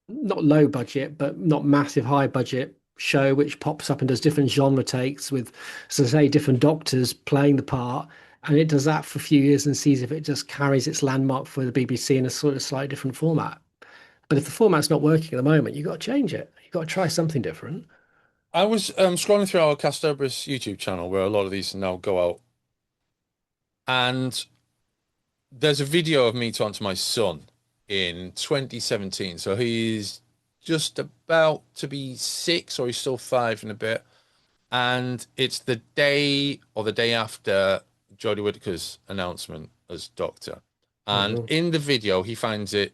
not low budget, but not massive high budget show which pops up and does different genre takes with, as I say, different doctors playing the part, and it does that for a few years and sees if it just carries its landmark for the BBC in a sort of slightly different format. But if the format's not working at the moment, you've got to change it. You've got to try something different. I was scrolling through our Castobrus YouTube channel where a lot of these now go out, and there's a video of me talking to my son in 2017. So he's just about to be 6, or he's still 5 and a bit. And it's the day or the day after Jodie Whittaker's announcement as Doctor. And Mhm. in the video, he finds it,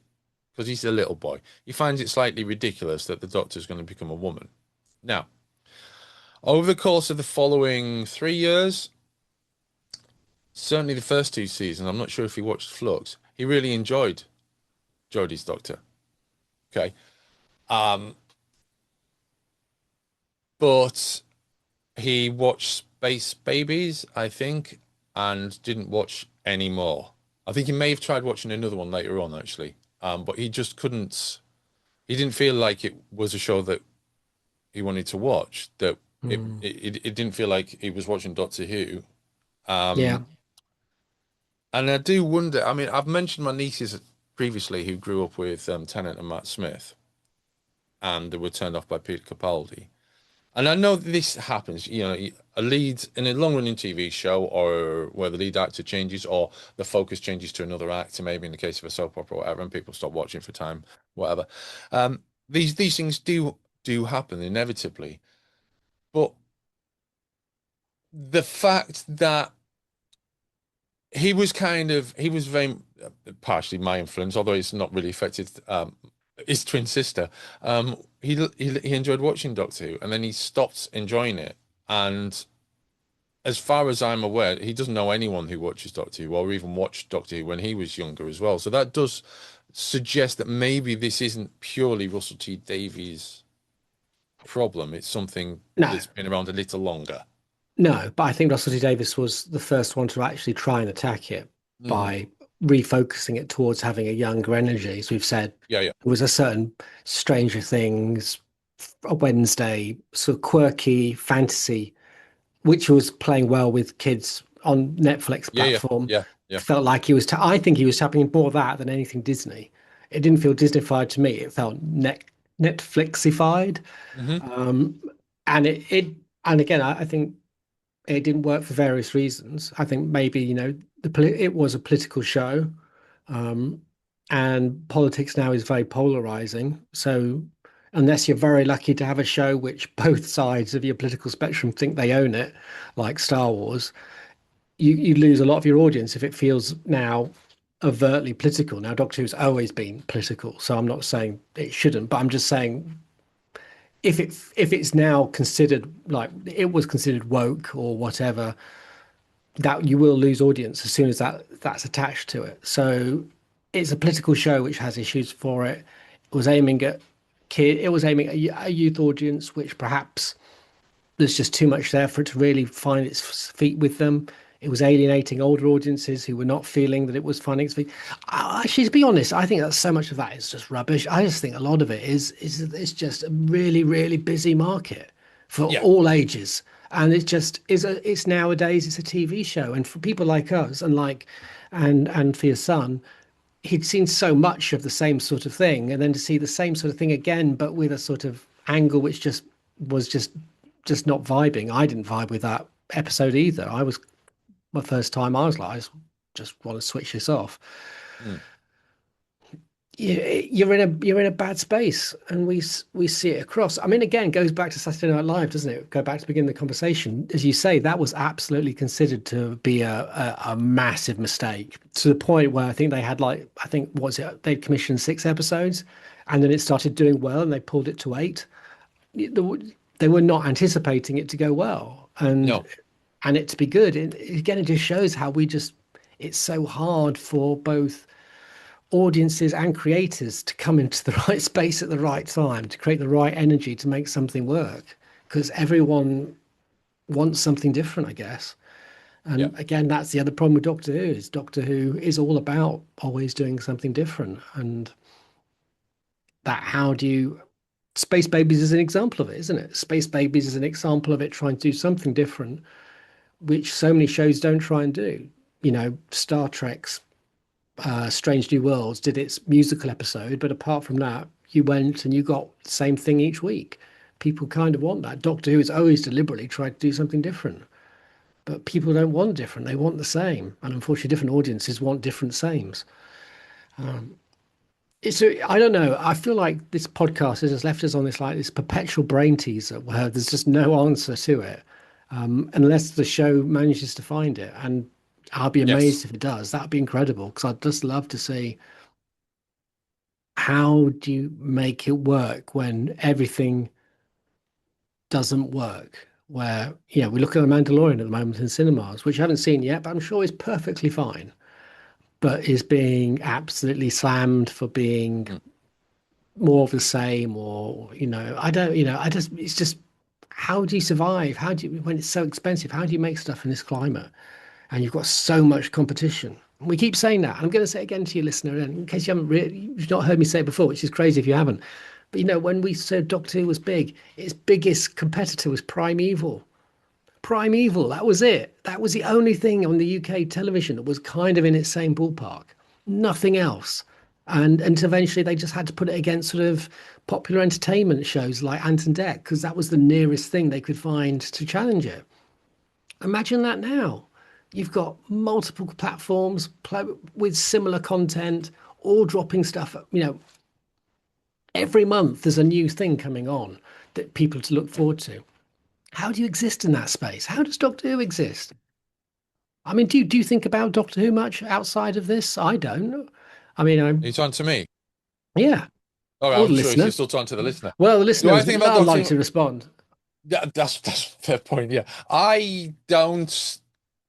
because he's a little boy, he finds it slightly ridiculous that the Doctor's going to become a woman. Now, over the course of the following 3 years, certainly the first 2 seasons, I'm not sure if he watched Flux, he really enjoyed Jodie's Doctor. Okay. Um, but he watched Space Babies, I think, and didn't watch any more. I think he may have tried watching another one later on, actually. But he just couldn't, he didn't feel like it was a show that he wanted to watch, that Mm. it didn't feel like he was watching Doctor Who. Yeah. Um, and I do wonder, I mean, I've mentioned my nieces previously who grew up with Tennant and Matt Smith, and they were turned off by Peter Capaldi. And I know this happens, a lead in a long-running TV show, or where the lead actor changes, or the focus changes to another actor, maybe in the case of a soap opera or whatever, and people stop watching for time, whatever. These things do happen inevitably. But the fact that he was very partially my influence, although it's not really affected his twin sister. He enjoyed watching Doctor Who, and then he stopped enjoying it. And as far as I'm aware, he doesn't know anyone who watches Doctor Who or even watched Doctor Who when he was younger as well. So that does suggest that maybe this isn't purely Russell T Davies' problem. It's something No, that's been around a little longer. no, but I think Russell T Davies was the first one to actually try and attack it Hmm. by refocusing it towards having a younger energy. As we've said, Yeah, yeah. there was a certain Stranger Things, a Wednesday, sort of quirky fantasy, which was playing well with kids on Netflix Yeah, yeah, platform. yeah, yeah. Felt like he was, I think he was tapping into more of that than anything Disney. It didn't feel Disneyfied to me. It felt Netflixified. Hmm. Um, and and again, I think it didn't work for various reasons. I think maybe, it was a political show, um, and politics now is very polarizing. So unless you're very lucky to have a show which both sides of your political spectrum think they own it, like Star Wars, you lose a lot of your audience if it feels now overtly political. Now, Doctor Who's always been political, so I'm not saying it shouldn't, but I'm just saying if it's now considered like it was considered woke or whatever, that you will lose audience as soon as that's attached to it. So it's a political show which has issues for it. It was aiming at it was aiming at a youth audience, which perhaps there's just too much there for it to really find its feet with them. It was alienating older audiences who were not feeling that it was finding its feet. Actually, to be honest, I think that so much of that is just rubbish. I just think a lot of it is it's just a really, really busy market for Yeah, all ages. And it just is it's nowadays it's a TV show. And for people like us and for your son, he'd seen so much of the same sort of thing, and then to see the same sort of thing again, but with a sort of angle which just was just not vibing. I didn't vibe with that episode either. I was my first time. I was like, just want to switch this off. mm, You're in a bad space, and we see it across. I mean, again, goes back to Saturday Night Live, doesn't it? Go back to the beginning of the conversation, as you say, that was absolutely considered to be a massive mistake to the point where I think they had like I think what was it they commissioned 6 episodes, and then it started doing well, and they pulled it to 8. They were not anticipating it to go well, no, and it to be good. Again, it just shows how it's so hard for both audiences and creators to come into the right space at the right time to create the right energy to make something work because everyone wants something different, I guess. yeah, And again, that's the other problem with Doctor Who is Doctor Who is all about always doing something different. And that how do you Space Babies is an example of it, isn't it? Space Babies is an example of it trying to do something different, which so many shows don't try and do. Star Trek's Strange New Worlds did its musical episode, but apart from that, you went and you got the same thing each week. People kind of want that. Doctor Who has always deliberately tried to do something different, but people don't want different. They want the same. And unfortunately, different audiences want different sames. I don't know. I feel like this podcast has just left us on this perpetual brain teaser where there's just no answer to it, unless the show manages to find it. And I'll be amazed yes, if it does. That'd be incredible because I'd just love to see how do you make it work when everything doesn't work? Where, we look at The Mandalorian at the moment in cinemas, which I haven't seen yet, but I'm sure is perfectly fine, but is being absolutely slammed for being mm, more of the same, or, I don't, it's just, how do you survive? When it's so expensive, how do you make stuff in this climate? And you've got so much competition. We keep saying that. I'm going to say it again to your listener, and in case you've not heard me say it before, which is crazy if you haven't. But when we said Doctor Who was big, its biggest competitor was Primeval. Primeval, that was it. That was the only thing on the UK television that was kind of in its same ballpark. Nothing else. And until eventually they just had to put it against sort of popular entertainment shows like Ant and Dec, because that was the nearest thing they could find to challenge it. Imagine that now. You've got multiple platforms with similar content, all dropping stuff. Every month there's a new thing coming on that people to look forward to. how do you exist in that space? How does Doctor Who exist? I mean, do you think about Doctor Who much outside of this? I don't. I mean, Are I'm you talking to me? yeah, All right, or the I'm sure you're listener. still talking to the listener. Well, the Do I listeners think about are Doctor likely Who? to respond. That's a fair point. Yeah, I don't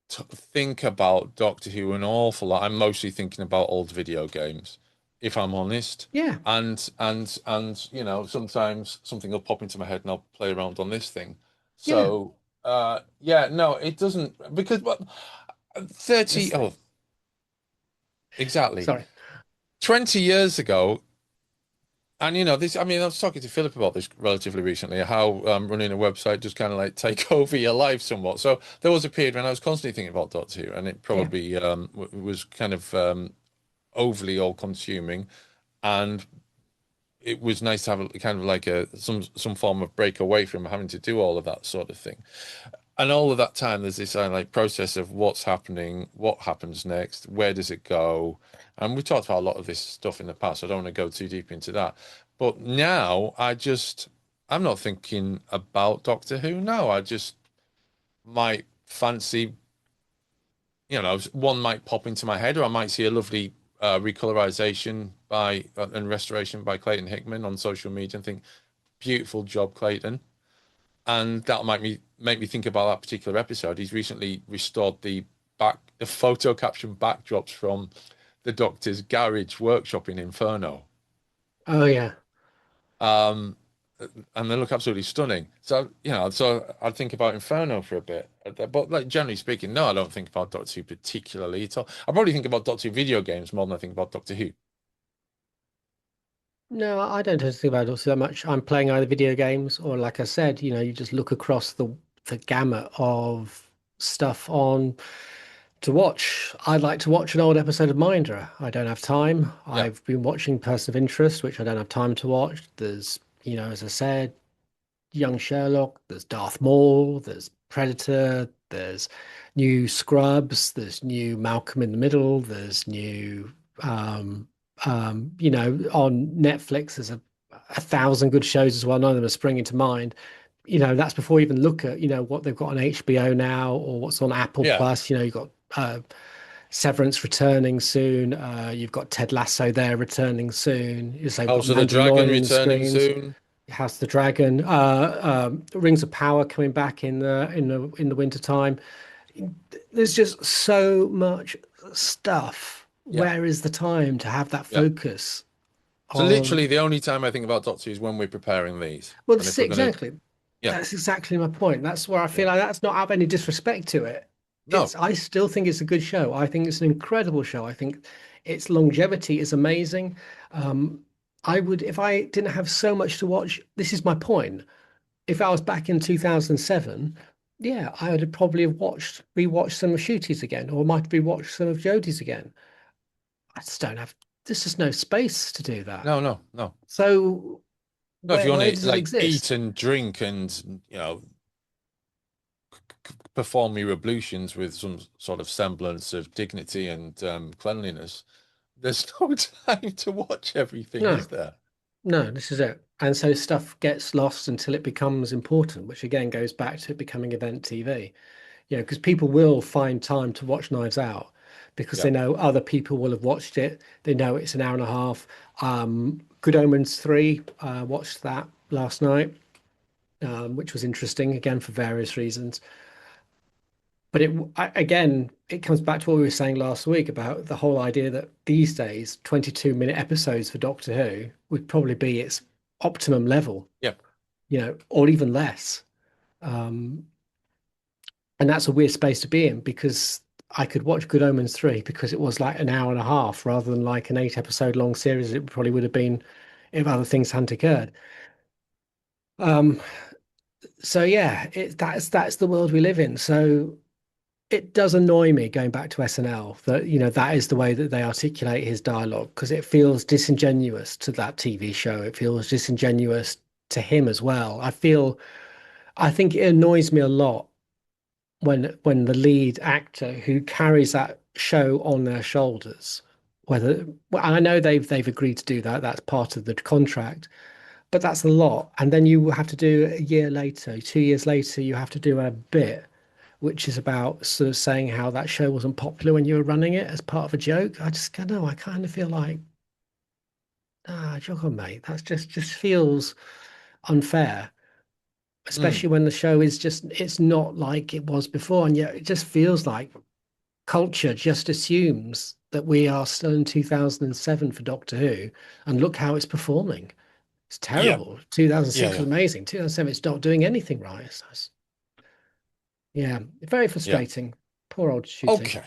think about Doctor Who an awful lot. I'm mostly thinking about old video games, if I'm honest. Yeah, And sometimes something will pop into my head and I'll play around on this thing. yeah. So yeah, no, it doesn't because what 30 This thing. oh exactly Sorry. 20 years ago. And this, I mean, I was talking to Philip about this relatively recently, how running a website just kind of like take over your life somewhat. So there was a period when I was constantly thinking about Doctor Who, and it Yeah. probably was kind of overly all consuming. And it was nice to have a, kind of like some form of break away from having to do all of that sort of thing. And all of that time, there's this like process of what's happening, what happens next, where does it go? And we talked about a lot of this stuff in the past, so I don't want to go too deep into that. But now I'm not thinking about Doctor Who. No, I just might fancy, one might pop into my head, or I might see a lovely recolorization and restoration by Clayton Hickman on social media and think, beautiful job, Clayton. And that might make me think about that particular episode. He's recently restored the photo caption backdrops from the Doctor's garage workshop in Inferno. Oh yeah. Um, and they look absolutely stunning. So I'd think about Inferno for a bit. But like generally speaking, no, I don't think about Doctor Who particularly at all. I probably think about Doctor Who video games more than I think about Doctor Who. No, I don't tend to think about it so much. I'm playing either video games or, like I said, you just look across the gamut of stuff on to watch. I'd like to watch an old episode of Mindra. I don't have time. Yeah. I've been watching Person of Interest, which I don't have time to watch. There's, as I said, Young Sherlock, there's Darth Maul, there's Predator, there's new Scrubs, there's new Malcolm in the Middle, there's new um on Netflix there's a thousand good shows as well. None of them are springing to mind. That's before you even look at, what they've got on HBO now or what's on Apple Yeah. Plus. You've got Severance returning soon. You've got Ted Lasso there returning soon. You say we've got House of the Dragon Mandalorian in the returning screens. soon. House of the Dragon, Rings of Power coming back in the winter time. There's just so much stuff. Yeah. Where is the time to have that Yeah. focus So on? literally the only time I think about Doctor Who is when we're preparing these. Well, And this if is we're gonna exactly. yeah, That's exactly my point. That's where I yeah. feel like that's not have any disrespect to it. No. I still think it's a good show. I think it's an incredible show. I think its longevity is amazing. Um, I would, if I didn't have so much to watch, this is my point. If I was back in 2007, yeah, I would have probably have rewatched some of Shooties again, or might have rewatched some of Jodie's again. I just don't have, there's just no space to do that. No, no, no. So No, if you want where to does it like eat exist? and drink and perform your ablutions with some sort of semblance of dignity and cleanliness, there's no time to watch everything, No, is there? no, this is it. And so stuff gets lost until it becomes important, which again goes back to it becoming event TV. Because people will find time to watch Knives Out because Yeah. they know other people will have watched it. They know it's an hour and a half. Good Omens 3, watched that last night, which was interesting again for various reasons. But again, it comes back to what we were saying last week about the whole idea that these days, 22-minute episodes for Doctor Who would probably be its optimum level, Yeah. or even less. Um, and that's a weird space to be in because I could watch Good Omens 3 because it was like an hour and a half rather than like an 8 episode long series it probably would have been if other things hadn't occurred. Um, so yeah, that's the world we live in. So it does annoy me going back to SNL that that is the way that they articulate his dialogue because it feels disingenuous to that TV show. It feels disingenuous to him as well. I think it annoys me a lot when the lead actor who carries that show on their shoulders, well, I know they've agreed to do that, that's part of the contract, but that's a lot. And then you have to do a year later, 2 years later, you have to do a bit, which is about sort of saying how that show wasn't popular when you were running it as part of a joke. I just go, no, I kind of feel like, jog on, mate. That's just feels unfair, Mm. especially when the show is just, it's not like it was before. And yet it just feels like culture just assumes that we are still in 2007 for Doctor Who, and look how it's performing. It's Yeah, terrible. yeah, 2006 yeah, was amazing. 2007, it's not doing anything right. Yeah, very yeah. frustrating. Poor old shooting. Okay.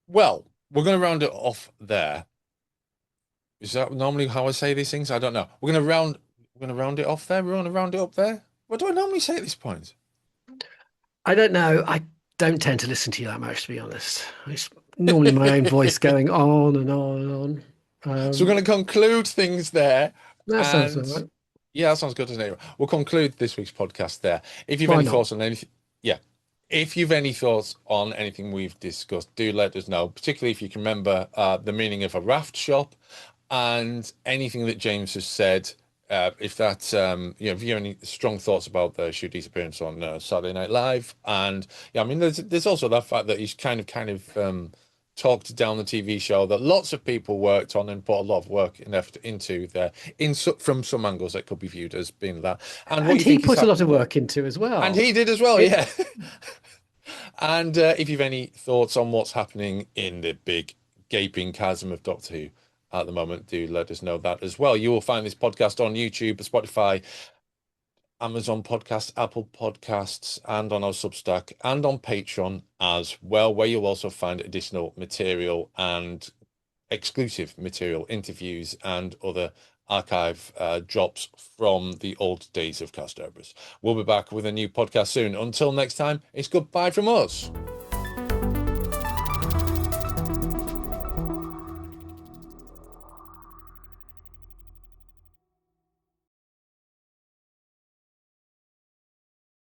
Well, we're going to round it off there. Is that normally how I say these things? I don't know. We're going to round it off there. We're going to round it up there. What do I normally say at this point? I don't know. I don't tend to listen to you that much, to be honest. It's normally my own voice going on and on and on. So we're going to conclude things there. That sounds all And right. yeah, that sounds good, doesn't it? We'll conclude this week's podcast there. If you've Why any not? thoughts on anything, yeah. If you've any thoughts on anything we've discussed, do let us know, particularly if you can remember the meaning of a raft shop and anything that James has said. If that, if you have any strong thoughts about the Shooty's appearance on Saturday Night Live, and yeah, I mean, there's also that fact that he's kind of talked down the TV show that lots of people worked on and put a lot of work and effort into there, from some angles that could be viewed as being that, and what And you he think is put a happening. lot of work into as And well. he did as well, It, yeah. And if you've any thoughts on what's happening in the big gaping chasm of Doctor Who at the moment, do let us know that as well. You will find this podcast on YouTube, Spotify, Amazon Podcasts, Apple Podcasts, and on our Substack and on Patreon as well, where you'll also find additional material and exclusive material, interviews, and other archive drops from the old days of Cast We'll be back with a new podcast soon. Until next time, it's goodbye from us.